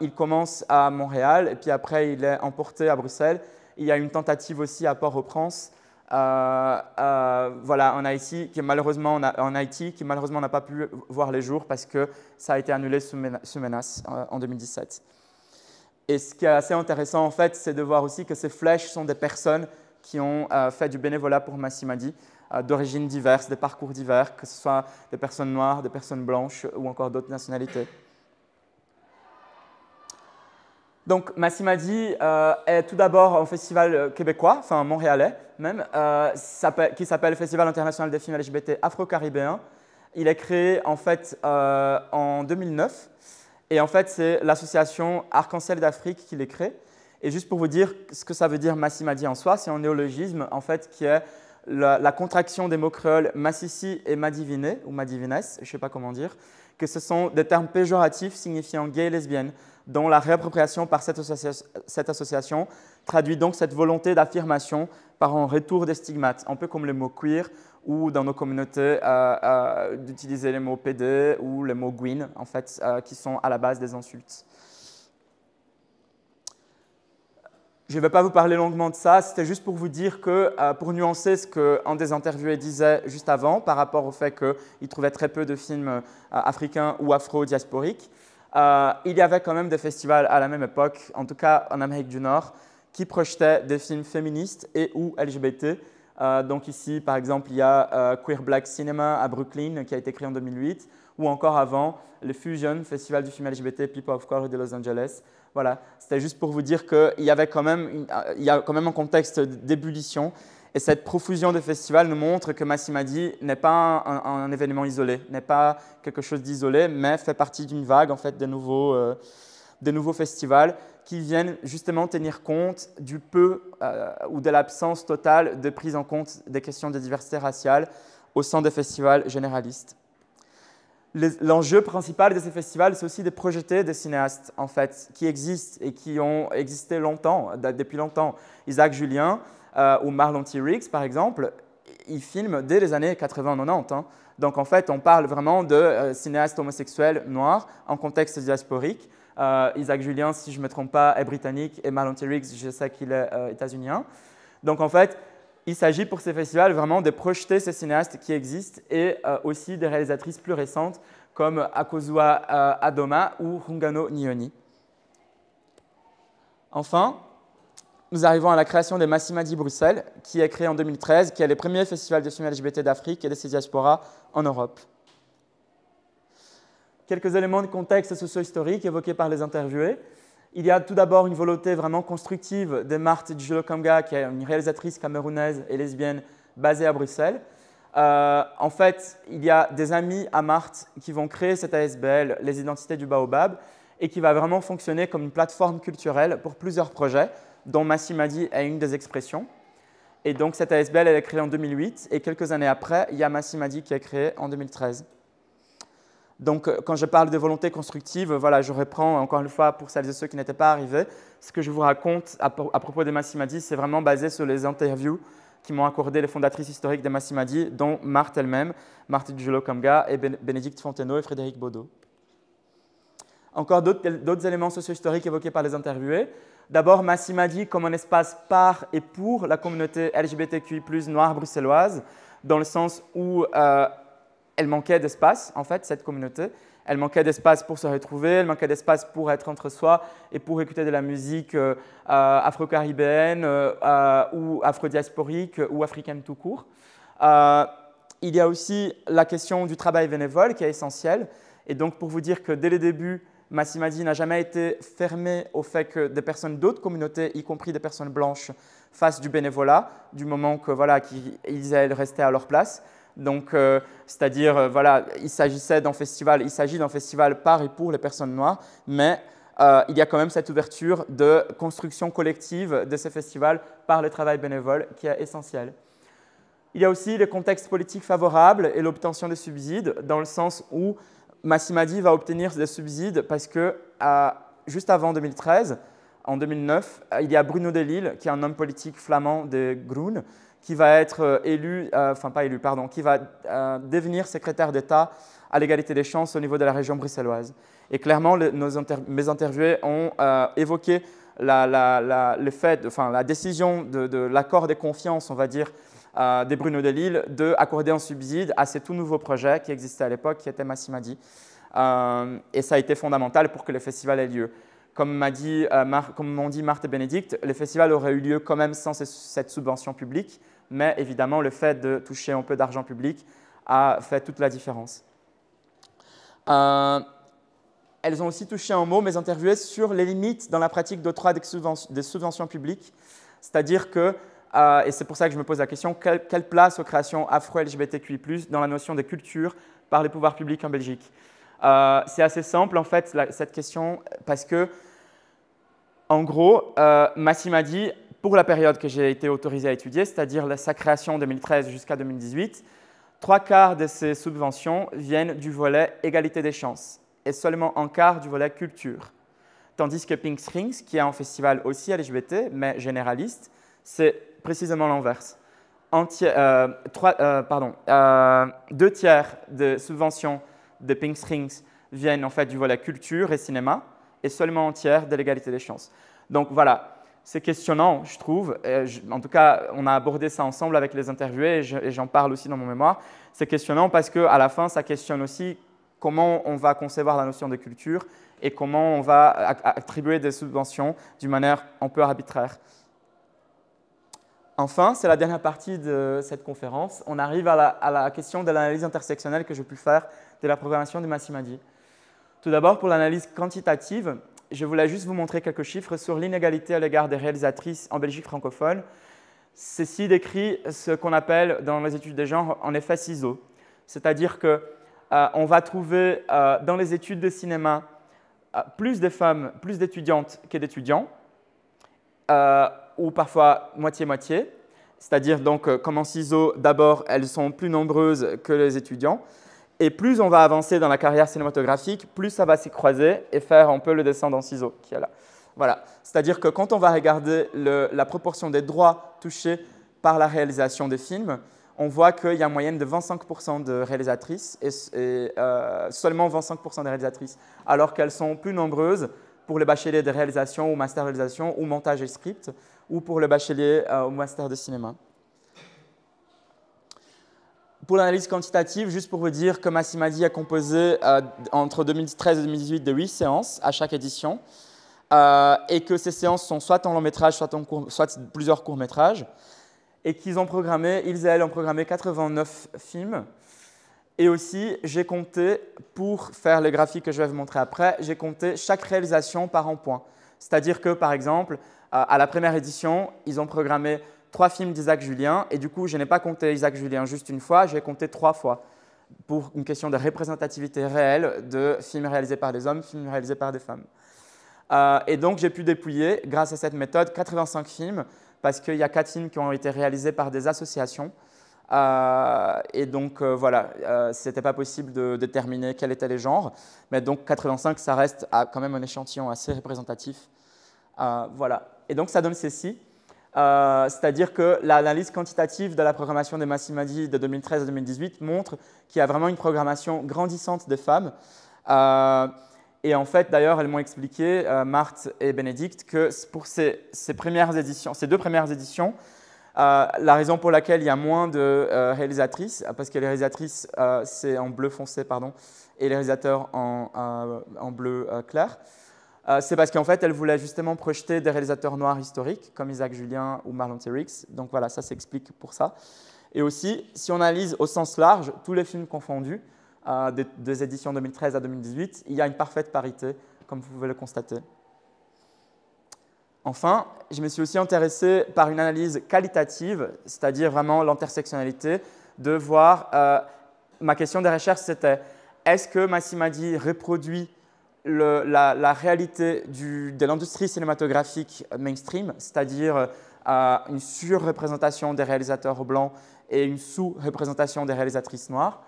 S1: il commence à Montréal et puis après il est emporté à Bruxelles. Il y a une tentative aussi à Port-au-Prince, voilà, en Haïti, qui malheureusement n'a pas pu voir les jours parce que ça a été annulé sous menace en 2017. Et ce qui est assez intéressant, en fait, c'est de voir aussi que ces flèches sont des personnes qui ont fait du bénévolat pour Massimadi, d'origines diverses, des parcours divers, que ce soit des personnes noires, des personnes blanches ou encore d'autres nationalités. Donc, Massimadi est tout d'abord un festival québécois, enfin montréalais même, qui s'appelle le Festival international des films LGBT afro-caribéens. Il est créé en fait en 2009 et en fait c'est l'association Arc-en-Ciel d'Afrique qui l'est créée. Et juste pour vous dire ce que ça veut dire Massimadi en soi, c'est un néologisme en fait qui est la contraction des mots créoles Massissi et Madivine, ou Madivines, je ne sais pas comment dire, que ce sont des termes péjoratifs signifiant gay et lesbienne, dont la réappropriation par cette association traduit donc cette volonté d'affirmation par un retour des stigmates, un peu comme les mots queer ou dans nos communautés d'utiliser les mots PD ou les mots gwyn, en fait, qui sont à la base des insultes. Je ne vais pas vous parler longuement de ça, c'était juste pour vous dire que, pour nuancer ce qu'un des interviewés disait juste avant par rapport au fait qu'il trouvait très peu de films africains ou afro-diasporiques, il y avait quand même des festivals à la même époque, en tout cas en Amérique du Nord, qui projetaient des films féministes et ou LGBT. Donc ici, par exemple, il y a Queer Black Cinema à Brooklyn, qui a été créé en 2008, ou encore avant, le Fusion, Festival du film LGBT People of Color de Los Angeles. Voilà, c'était juste pour vous dire qu'il y avait quand même, un contexte d'ébullition. Et cette profusion de festivals nous montre que Massimadi n'est pas un événement isolé, n'est pas quelque chose d'isolé, mais fait partie d'une vague en fait, de nouveaux festivals qui viennent justement tenir compte du peu ou de l'absence totale de prise en compte des questions de diversité raciale au sein des festivals généralistes. L'enjeu principal de ces festivals, c'est aussi de projeter des cinéastes en fait, qui existent et qui ont existé longtemps, depuis longtemps. Isaac Julien ou Marlon T. Riggs, par exemple, ils filment dès les années 80-90. Hein. Donc en fait, on parle vraiment de cinéastes homosexuels noirs en contexte diasporique. Isaac Julien, si je ne me trompe pas, est britannique et Marlon T. Riggs, je sais qu'il est états-unien. Donc en fait, il s'agit pour ces festivals vraiment de projeter ces cinéastes qui existent et aussi des réalisatrices plus récentes comme Akosua Adoma ou Rungano Nyoni. Enfin, nous arrivons à la création de Massimadi Bruxelles, qui est créé en 2013, qui est le premier festival de films LGBT d'Afrique et de ses diasporas en Europe. Quelques éléments de contexte socio-historique évoqués par les interviewés. Il y a tout d'abord une volonté vraiment constructive de Marthe Djolo-Kamga, qui est une réalisatrice camerounaise et lesbienne basée à Bruxelles. En fait, il y a des amis à Marthe qui vont créer cette ASBL, les identités du Baobab, et qui va vraiment fonctionner comme une plateforme culturelle pour plusieurs projets, dont Massimadi est une des expressions. Et donc cette ASBL, elle est créée en 2008, et quelques années après, il y a Massimadi qui est créé en 2013. Donc, quand je parle de volonté constructive, voilà, je reprends encore une fois pour celles et ceux qui n'étaient pas arrivés. Ce que je vous raconte à propos de Massimadi, c'est vraiment basé sur les interviews qui m'ont accordé les fondatrices historiques de Massimadi, dont Marthe elle-même, Marthe Djolo-Kamga et Bénédicte Fontenot et Frédéric Baudot. Encore d'autres éléments socio-historiques évoqués par les interviewés. D'abord, Massimadi comme un espace par et pour la communauté LGBTQI+, noire bruxelloise, dans le sens où elle manquait d'espace, en fait, cette communauté. Elle manquait d'espace pour se retrouver, elle manquait d'espace pour être entre soi et pour écouter de la musique afro-caribéenne ou afro-diasporique ou africaine tout court. Il y a aussi la question du travail bénévole qui est essentielle. Et donc, pour vous dire que dès le début, Massimadi n'a jamais été fermé au fait que des personnes d'autres communautés, y compris des personnes blanches, fassent du bénévolat, du moment que voilà, qu'ils aient resté à leur place. Donc, c'est-à-dire, voilà, il s'agit d'un festival par et pour les personnes noires, mais il y a quand même cette ouverture de construction collective de ces festivals par le travail bénévole qui est essentiel. Il y a aussi les contextes politiques favorables et l'obtention de subsides, dans le sens où Massimadi va obtenir des subsides parce que juste avant 2013, en 2009, il y a Bruno Delisle, qui est un homme politique flamand des Groenen, qui va être élu, enfin pas élu, pardon, qui va devenir secrétaire d'État à l'égalité des chances au niveau de la région bruxelloise. Et clairement, mes interviewés ont évoqué le fait, enfin, la décision de l'accord de confiance, on va dire, des Bruno Delisle d'accorder un subside à ces tout nouveaux projets qui existaient à l'époque, qui étaient Massimadi. Et ça a été fondamental pour que le festival ait lieu. Comme m'ont dit Marthe et Bénédicte, le festival aurait eu lieu quand même sans cette subvention publique, mais évidemment, le fait de toucher un peu d'argent public a fait toute la différence. Elles ont aussi touché un mot, mes interviewées, sur les limites dans la pratique d'octroi des subventions publiques, c'est-à-dire que, et c'est pour ça que je me pose la question, quelle place aux créations afro-LGBTQI+, dans la notion de culture par les pouvoirs publics en Belgique? C'est assez simple, en fait, cette question, parce que, en gros, Massimadi, pour la période que j'ai été autorisé à étudier, c'est-à-dire sa création en 2013 jusqu'à 2018, 3/4 de ces subventions viennent du volet égalité des chances et seulement 1/4 du volet culture. Tandis que Pink Strings, qui est un festival aussi LGBT, mais généraliste, c'est précisément l'inverse. 2/3 de subventions de Pink Strings viennent en fait du volet culture et cinéma et seulement 1/3 de l'égalité des chances. Donc voilà. C'est questionnant, je trouve. En tout cas, on a abordé ça ensemble avec les interviewés et j'en parle aussi dans mon mémoire. C'est questionnant parce qu'à la fin, ça questionne aussi comment on va concevoir la notion de culture et comment on va attribuer des subventions d'une manière un peu arbitraire. Enfin, c'est la dernière partie de cette conférence. On arrive à la question de l'analyse intersectionnelle que j'ai pu faire de la programmation de Massimadi. Tout d'abord, pour l'analyse quantitative, je voulais juste vous montrer quelques chiffres sur l'inégalité à l'égard des réalisatrices en Belgique francophone. Ceci décrit ce qu'on appelle dans les études des genres en effet ciseaux. C'est-à-dire qu'on va trouver dans les études de cinéma plus de femmes, plus d'étudiantes que d'étudiants, ou parfois moitié-moitié. C'est-à-dire donc comme en ciseaux, d'abord elles sont plus nombreuses que les étudiants. Et plus on va avancer dans la carrière cinématographique, plus ça va s'y croiser et faire un peu le dessin dans ciseaux qui est là. Voilà. C'est-à-dire que quand on va regarder la proportion des droits touchés par la réalisation des films, on voit qu'il y a une moyenne de 25% de réalisatrices et seulement 25% des réalisatrices, alors qu'elles sont plus nombreuses pour le bachelier de réalisation ou master de réalisation ou montage et script, ou pour le bachelier au master de cinéma. Pour l'analyse quantitative, juste pour vous dire que Massimadi a composé entre 2013 et 2018 de 8 séances à chaque édition et que ces séances sont soit en long métrage, soit plusieurs courts métrages et qu'ils ont programmé, ils et elles ont programmé 89 films. Et aussi, j'ai compté, pour faire le graphique que je vais vous montrer après, j'ai compté chaque réalisation par un point. C'est-à-dire que, par exemple, à la première édition, ils ont programmé 3 films d'Isaac Julien, et du coup, je n'ai pas compté Isaac Julien juste une fois, j'ai compté 3 fois, pour une question de représentativité réelle de films réalisés par des hommes, films réalisés par des femmes. Et donc, j'ai pu dépouiller, grâce à cette méthode, 85 films, parce qu'il y a 4 films qui ont été réalisés par des associations. Et donc, voilà, ce n'était pas possible de déterminer quels étaient les genres, mais donc 85, ça reste quand même un échantillon assez représentatif. Voilà. Et donc, ça donne ceci. C'est-à-dire que l'analyse quantitative de la programmation des Massimadi de 2013 à 2018 montre qu'il y a vraiment une programmation grandissante des femmes. Et en fait, d'ailleurs, elles m'ont expliqué, Marthe et Bénédicte, que pour ces deux premières éditions, la raison pour laquelle il y a moins de réalisatrices, parce que les réalisatrices, c'est en bleu foncé, pardon, et les réalisateurs en bleu clair, c'est parce qu'en fait, elle voulait justement projeter des réalisateurs noirs historiques, comme Isaac Julien ou Marlon Terrix. Donc voilà, ça s'explique pour ça. Et aussi, si on analyse au sens large, tous les films confondus, des éditions 2013 à 2018, il y a une parfaite parité, comme vous pouvez le constater. Enfin, je me suis aussi intéressé par une analyse qualitative, c'est-à-dire vraiment l'intersectionnalité, de voir, ma question de recherche, c'était est-ce que Massimadi reproduit la réalité de l'industrie cinématographique mainstream, c'est-à-dire une surreprésentation des réalisateurs blancs et une sous-représentation des réalisatrices noires.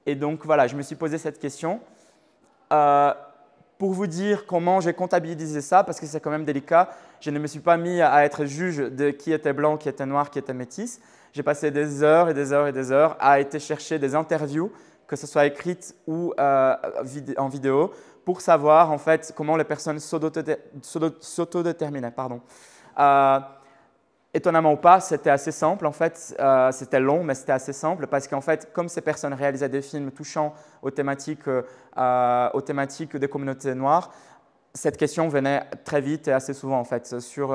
S1: Et donc, voilà, je me suis posé cette question. Pour vous dire comment j'ai comptabilisé ça, parce que c'est quand même délicat, je ne me suis pas mis à être juge de qui était blanc, qui était noir, qui était métis. J'ai passé des heures et des heures et des heures à aller chercher des interviews, que ce soit écrites ou en vidéo, pour savoir en fait comment les personnes s'autodéterminaient. Étonnamment ou pas, c'était assez simple en fait, c'était long mais c'était assez simple parce qu'en fait comme ces personnes réalisaient des films touchant aux thématiques des communautés noires, cette question venait très vite et assez souvent en fait sur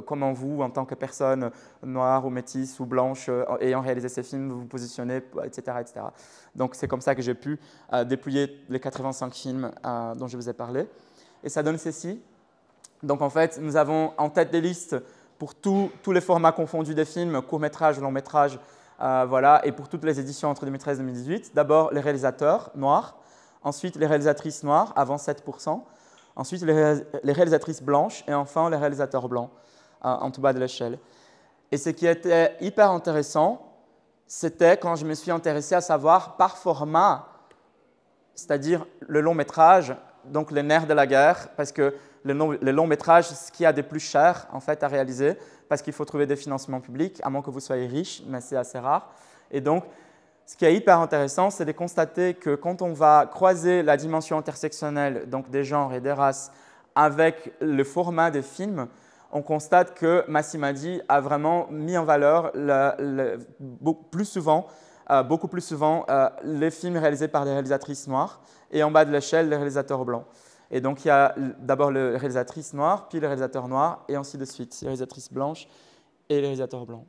S1: comment vous en tant que personne noire ou métisse ou blanche ayant réalisé ces films vous positionnez, etc. etc. Donc c'est comme ça que j'ai pu dépouiller les 85 films dont je vous ai parlé et ça donne ceci. Donc en fait nous avons en tête des listes pour tous les formats confondus des films, court-métrage, long-métrage, voilà, et pour toutes les éditions entre 2013 et 2018. D'abord, les réalisateurs noirs, ensuite les réalisatrices noires, avant 7%, ensuite les réalisatrices blanches, et enfin les réalisateurs blancs, en tout bas de l'échelle. Et ce qui était hyper intéressant, c'était quand je me suis intéressé à savoir par format, c'est-à-dire le long-métrage, donc les nerfs de la guerre, parce que les longs métrages, c'est ce qu'il y a de plus cher en fait, à réaliser, parce qu'il faut trouver des financements publics, à moins que vous soyez riche, mais c'est assez rare. Et donc, ce qui est hyper intéressant, c'est de constater que quand on va croiser la dimension intersectionnelle, donc des genres et des races, avec le format des films, on constate que Massimadi a vraiment mis en valeur beaucoup plus souvent les films réalisés par des réalisatrices noires et en bas de l'échelle, les réalisateurs blancs. Et donc, il y a d'abord les réalisatrices noires, puis les réalisateurs noirs, et ainsi de suite, les réalisatrices blanches et les réalisateurs blancs.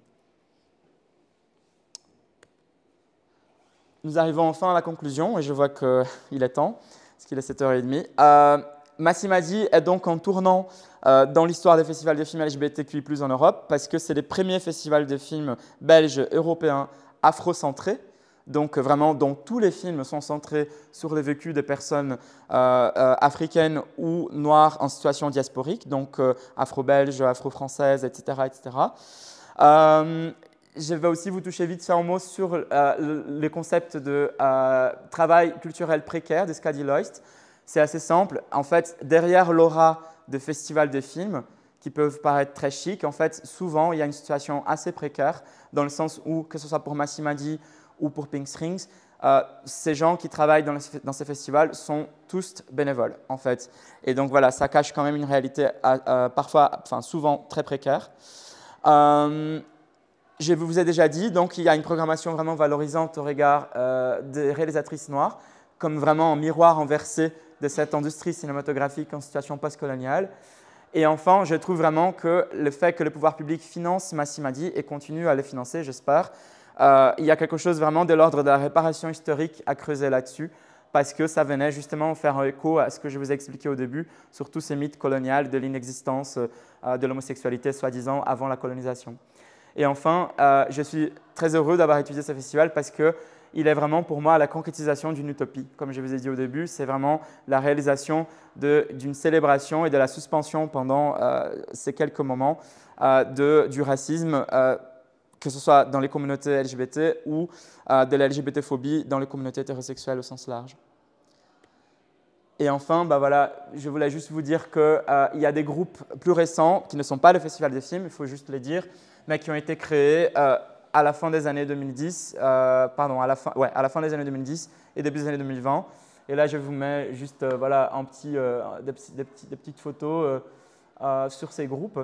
S1: Nous arrivons enfin à la conclusion, et je vois qu'il est temps, parce qu'il est 7h30. Massimadi est donc en tournant dans l'histoire des festivals de films LGBTQI+, en Europe, parce que c'est les premiers festivals de films belges, européens, afro-centrés. Donc vraiment, dont tous les films sont centrés sur le vécu des personnes africaines ou noires en situation diasporique, donc afro-belges, afro-françaises, etc. etc. Je vais aussi vous toucher vite fait en mots sur le concept de travail culturel précaire de Skadi Loist. C'est assez simple. En fait, derrière l'aura de festivals de films, qui peuvent paraître très chic, en fait, souvent, il y a une situation assez précaire, dans le sens où, que ce soit pour Massimadi ou pour Pink Strings, ces gens qui travaillent dans ces festivals sont tous bénévoles, en fait. Et donc, voilà, ça cache quand même une réalité souvent très précaire. Je vous ai déjà dit, donc, il y a une programmation vraiment valorisante au regard des réalisatrices noires, comme vraiment un miroir inversé de cette industrie cinématographique en situation post-coloniale. Et enfin, je trouve vraiment que le fait que le pouvoir public finance Massimadi et continue à le financer, j'espère, il y a quelque chose vraiment de l'ordre de la réparation historique à creuser là-dessus, parce que ça venait justement faire un écho à ce que je vous ai expliqué au début, sur tous ces mythes coloniaux de l'inexistence de l'homosexualité, soi-disant, avant la colonisation. Et enfin, je suis très heureux d'avoir étudié ce festival parce qu'il est vraiment pour moi la concrétisation d'une utopie. Comme je vous ai dit au début, c'est vraiment la réalisation d'une célébration et de la suspension pendant ces quelques moments du racisme, que ce soit dans les communautés LGBT ou de la LGBT-phobie dans les communautés hétérosexuelles au sens large. Et enfin, voilà, je voulais juste vous dire qu'il y a des groupes plus récents qui ne sont pas le Festival des films, il faut juste le dire, mais qui ont été créés à la fin des années 2010, à la fin des années 2010 et début des années 2020. Et là, je vous mets juste voilà, des petites photos sur ces groupes.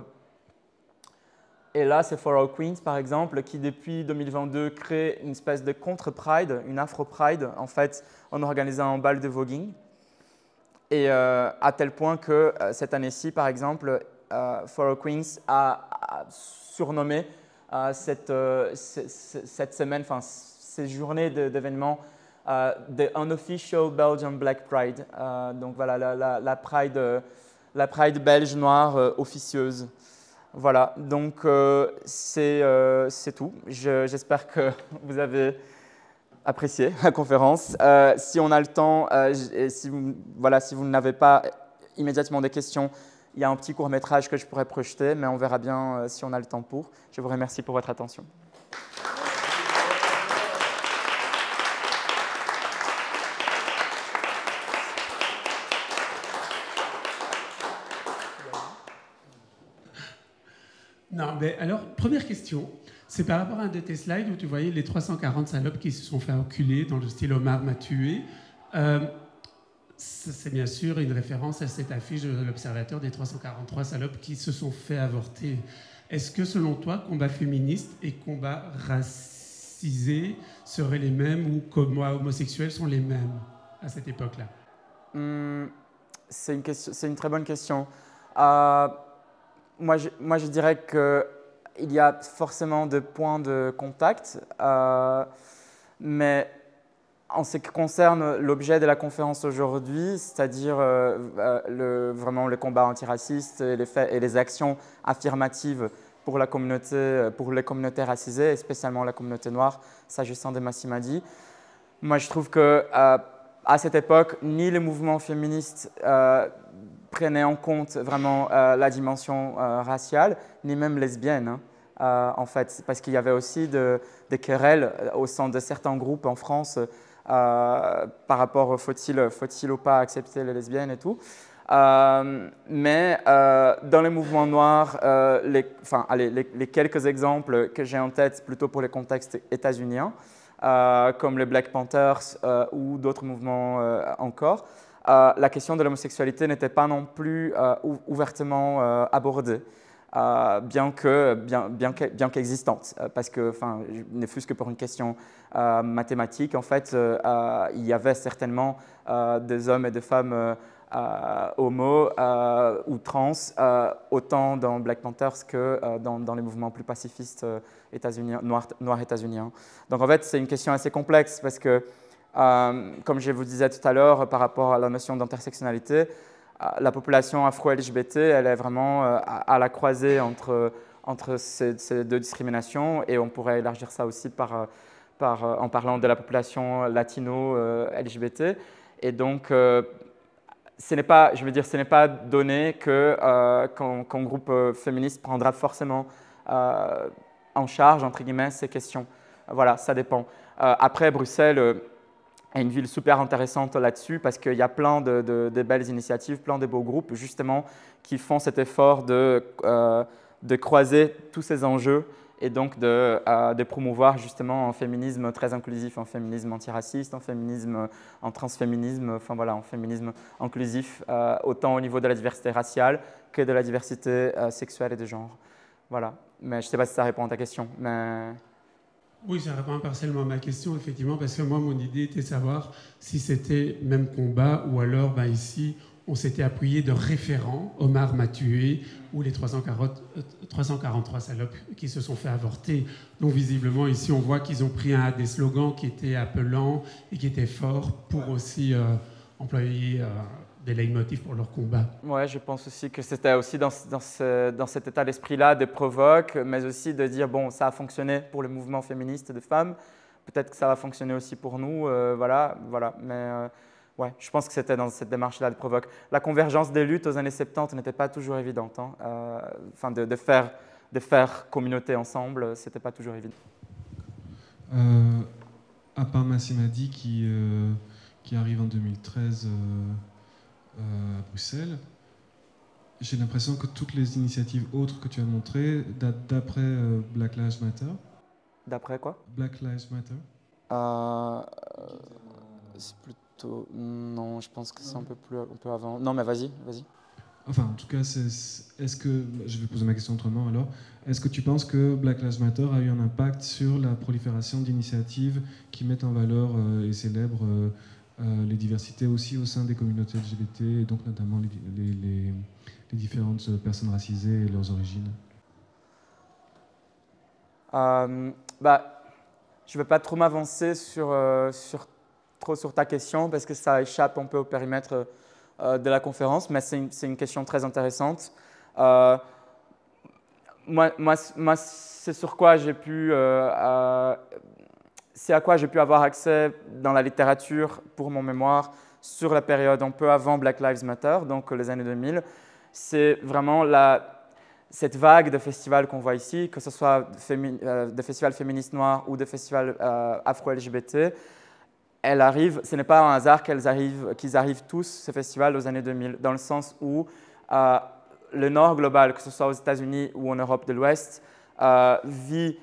S1: Et là, c'est For All Queens, par exemple, qui depuis 2022 crée une espèce de contre-pride, une afro-pride, en fait, en organisant un bal de voguing. Et à tel point que cette année-ci, par exemple, For All Queens a surnommé cette semaine, enfin ces journées d'événements, The Unofficial Belgian Black Pride. Donc voilà, la Pride belge noire officieuse. Voilà, donc c'est tout. J'espère que vous avez apprécié la conférence. Si on a le temps, et si vous n'avez pas immédiatement des questions, il y a un petit court-métrage que je pourrais projeter, mais on verra bien si on a le temps pour. Je vous remercie pour votre attention.
S2: Non, mais alors, première question, c'est par rapport à un de tes slides où tu voyais les 340 salopes qui se sont fait enculer dans le style Omar m'a tué. C'est bien sûr une référence à cette affiche de l'Observateur des 343 salopes qui se sont fait avorter. Est-ce que selon toi, combat féministe et combat racisé seraient les mêmes ou combat homosexuel sont les mêmes à cette époque-là?
S1: C'est une très bonne question. Euh, moi, je dirais qu'il y a forcément des points de contact, mais en ce qui concerne l'objet de la conférence aujourd'hui, c'est-à-dire vraiment le combat antiraciste et les actions affirmatives pour la communauté, pour les communautés racisées, et spécialement la communauté noire, s'agissant de Massimadi, moi je trouve que à cette époque, ni les mouvements féministes prenaient en compte vraiment la dimension raciale, ni même lesbienne, hein, en fait, parce qu'il y avait aussi des querelles au sein de certains groupes en France par rapport faut-il ou pas accepter les lesbiennes et tout. Mais dans les mouvements noirs, les quelques exemples que j'ai en tête plutôt pour les contextes états-uniens, comme les Black Panthers ou d'autres mouvements encore, la question de l'homosexualité n'était pas non plus ouvertement abordée. Bien qu'existante, parce que, ne fût-ce que pour une question mathématique, en fait, il y avait certainement des hommes et des femmes homo ou trans, autant dans Black Panthers que dans les mouvements plus pacifistes noirs états-uniens. Donc en fait, c'est une question assez complexe parce que, comme je vous disais tout à l'heure, par rapport à la notion d'intersectionnalité, la population afro-LGBT, elle est vraiment à la croisée entre ces deux discriminations, et on pourrait élargir ça aussi en parlant de la population latino-LGBT. Et donc, ce n'est pas donné qu'un groupe féministe prendra forcément en charge, entre guillemets, ces questions. Voilà, ça dépend. Après, Bruxelles est une ville super intéressante là-dessus parce qu'il y a plein de belles initiatives, plein de beaux groupes justement qui font cet effort de croiser tous ces enjeux et donc de promouvoir justement un féminisme très inclusif, un féminisme antiraciste, un féminisme en transféminisme, enfin voilà, un féminisme inclusif, autant au niveau de la diversité raciale que de la diversité sexuelle et de genre. Voilà, mais je ne sais pas si ça répond à ta question, mais...
S2: Oui, ça répond partiellement à ma question, effectivement, parce que moi, mon idée était de savoir si c'était même combat ou alors, ici, on s'était appuyé de référents, Omar m'a tué, ou les 343 salopes qui se sont fait avorter. Donc, visiblement, ici, on voit qu'ils ont pris des slogans qui étaient appelants et qui étaient forts pour aussi employer des leitmotifs pour leur combat.
S1: Ouais, je pense aussi que c'était aussi dans cet état d'esprit-là de provoque, mais aussi de dire, bon, ça a fonctionné pour le mouvement féministe de femmes, peut-être que ça va fonctionner aussi pour nous, voilà. Mais ouais, je pense que c'était dans cette démarche-là de provoque. La convergence des luttes aux années 70 n'était pas toujours évidente. Hein. De faire communauté ensemble, c'était pas toujours évident.
S3: À part Massimadi qui arrive en 2013 à Bruxelles, j'ai l'impression que toutes les initiatives autres que tu as montrées datent d'après Black Lives Matter.
S1: D'après quoi?
S3: Black Lives Matter.
S1: C'est plutôt... Non, je pense que c'est un peu avant. Non, mais vas-y.
S3: Enfin, en tout cas, est-ce que... Je vais poser ma question autrement alors. Est-ce que tu penses que Black Lives Matter a eu un impact sur la prolifération d'initiatives qui mettent en valeur et célèbrent les diversités aussi au sein des communautés LGBT, et donc notamment les différentes personnes racisées et leurs origines?
S1: Je ne vais pas trop m'avancer sur ta question parce que ça échappe un peu au périmètre de la conférence, mais c'est une question très intéressante. Moi, c'est sur quoi j'ai pu... c'est à quoi j'ai pu avoir accès dans la littérature pour mon mémoire sur la période un peu avant Black Lives Matter, donc les années 2000. C'est vraiment cette vague de festivals qu'on voit ici, que ce soit des festivals féministes noirs ou des festivals afro-LGBT. Elle arrive, ce n'est pas un hasard qu'ils arrivent tous, ces festivals, aux années 2000, dans le sens où le Nord global, que ce soit aux États-Unis ou en Europe de l'Ouest, vit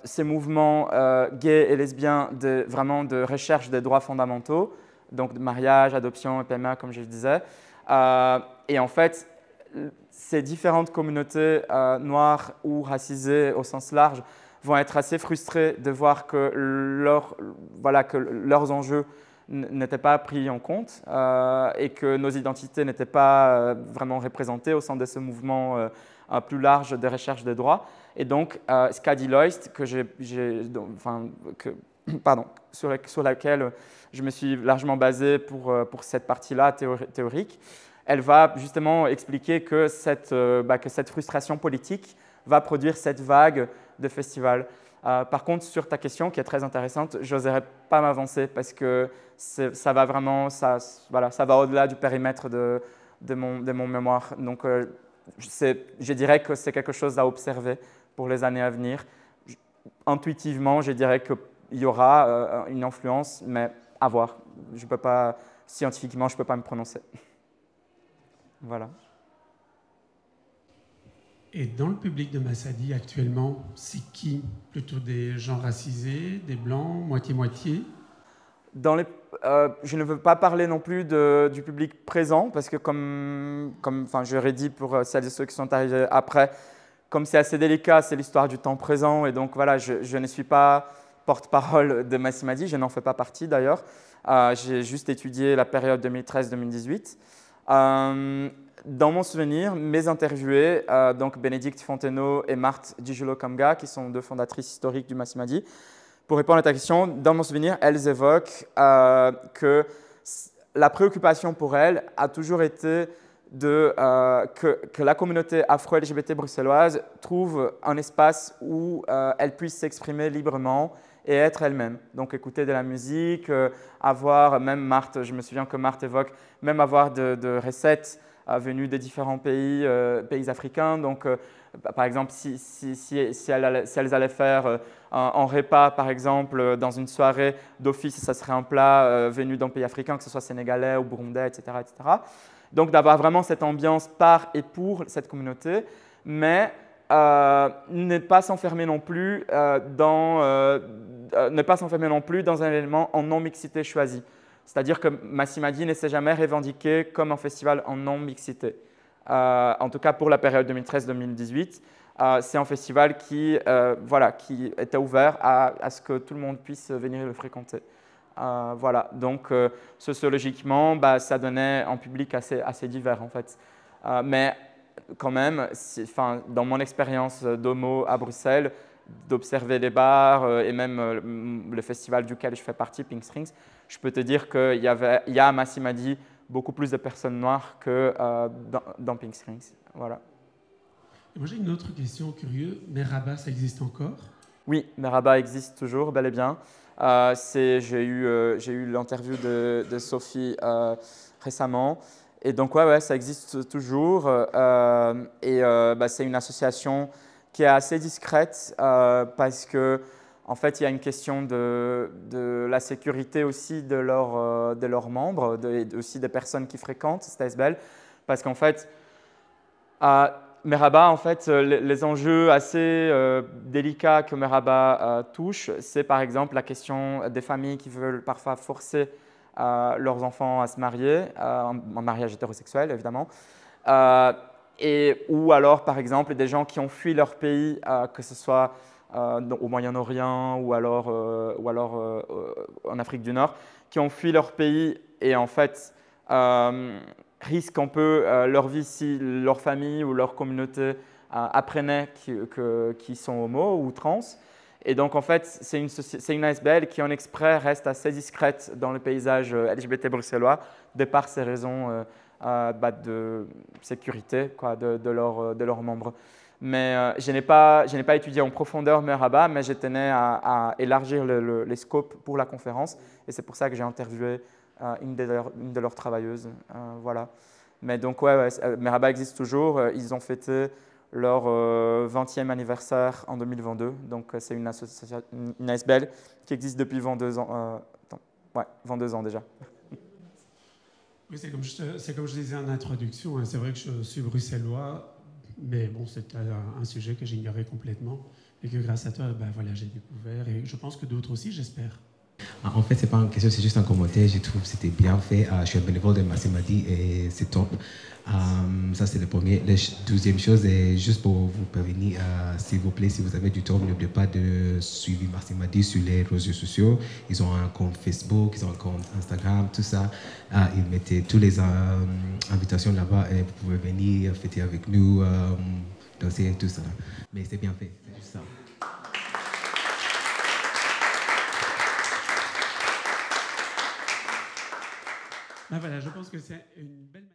S1: ces mouvements gays et lesbiens vraiment de recherche des droits fondamentaux, donc de mariage, adoption, PMA, comme je le disais. Et en fait, ces différentes communautés noires ou racisées au sens large vont être assez frustrées de voir que, leurs enjeux n'étaient pas pris en compte et que nos identités n'étaient pas vraiment représentées au sein de ce mouvement plus large de recherche des droits. Et donc, ce qu'a dit Loist, sur laquelle je me suis largement basé pour cette partie-là théorique, elle va justement expliquer que cette frustration politique va produire cette vague de festivals. Par contre, sur ta question qui est très intéressante, je n'oserais pas m'avancer parce que ça va vraiment, ça va au-delà du périmètre de mon mémoire. Donc, je dirais que c'est quelque chose à observer pour les années à venir. Intuitivement, je dirais qu'il y aura une influence, mais à voir. Scientifiquement, je ne peux pas me prononcer. Voilà.
S2: Et dans le public de Massadi actuellement, c'est qui? Plutôt des gens racisés, des blancs, moitié-moitié?
S1: Je ne veux pas parler non plus du public présent, parce que comme j'aurais dit pour celles et ceux qui sont arrivés après, comme c'est assez délicat, c'est l'histoire du temps présent, et donc voilà, je ne suis pas porte-parole de Massimadi, je n'en fais pas partie d'ailleurs. J'ai juste étudié la période 2013-2018. Dans mon souvenir, mes interviewés, donc Bénédicte Fontenot et Marthe Dijulo-Kamga, qui sont deux fondatrices historiques du Massimadi, pour répondre à ta question, dans mon souvenir, elles évoquent que la préoccupation pour elles a toujours été que la communauté afro-LGBT bruxelloise trouve un espace où elle puisse s'exprimer librement et être elle-même. Donc écouter de la musique, avoir, même Marthe, je me souviens que Marthe évoque, même avoir de recettes venues des différents pays africains. Donc par exemple, si elles allaient faire un repas, par exemple, dans une soirée d'office, ça serait un plat venu d'un pays africain, que ce soit sénégalais ou burundais, etc., etc. Donc d'avoir vraiment cette ambiance par et pour cette communauté, mais ne pas s'enfermer non plus dans un élément en non-mixité choisi. C'est-à-dire que Massimadi ne s'est jamais revendiqué comme un festival en non-mixité. En tout cas pour la période 2013-2018, c'est un festival qui était ouvert à ce que tout le monde puisse venir le fréquenter. Voilà, donc sociologiquement, ça donnait un public assez divers en fait. Mais quand même, dans mon expérience d'homo à Bruxelles, d'observer les bars et même le festival duquel je fais partie, Pink Strings, je peux te dire qu'il y a à Massimadi beaucoup plus de personnes noires que dans Pink Strings. Voilà.
S2: Moi j'ai une autre question curieuse. Merhaba, ça existe encore?
S1: Oui, Merhaba existe toujours, bel et bien. J'ai eu l'interview de Sophie récemment. Et donc, ouais, ça existe toujours. C'est une association qui est assez discrète parce que, en fait, il y a une question de la sécurité aussi de leurs membres et aussi des personnes qui fréquentent cette ASBL. Parce qu'en fait, Merhaba, en fait, les enjeux assez délicats que Merhaba touche, c'est par exemple la question des familles qui veulent parfois forcer leurs enfants à se marier, en mariage hétérosexuel évidemment, ou alors par exemple des gens qui ont fui leur pays, que ce soit au Moyen-Orient ou alors en Afrique du Nord, qui ont fui leur pays et en fait risquent un peu leur vie si leur famille ou leur communauté apprenait qu'ils sont homo ou trans. Et donc, en fait, c'est une ASBL qui, en exprès, reste assez discrète dans le paysage LGBT bruxellois, de par ces raisons de sécurité de leurs membres. Mais je n'ai pas étudié en profondeur Merhaba, mais je tenais à élargir les scopes pour la conférence. Et c'est pour ça que j'ai interviewé une de leurs travailleuses. Voilà. Mais donc, ouais, Merhaba existe toujours. Ils ont fêté leur 20e anniversaire en 2022. Donc, c'est une association, une ASBL qui existe depuis 22 ans. 22 ans déjà.
S2: Oui, c'est comme je disais en introduction, hein, c'est vrai que je suis bruxellois, mais bon, c'est un sujet que j'ignorais complètement et que grâce à toi, ben voilà, j'ai découvert et je pense que d'autres aussi, j'espère.
S4: En fait, c'est pas une question, c'est juste un commentaire. Je trouve que c'était bien fait. Je suis un bénévole de Massimadi et c'est top. Ça, c'est le premier. La deuxième chose est juste pour vous prévenir, s'il vous plaît, si vous avez du temps, n'oubliez pas de suivre Massimadi sur les réseaux sociaux. Ils ont un compte Facebook, ils ont un compte Instagram, tout ça. Ils mettent toutes les invitations là-bas et vous pouvez venir fêter avec nous, danser, tout ça. Mais c'est bien fait, c'est juste ça.
S2: Ben voilà, je pense que c'est une belle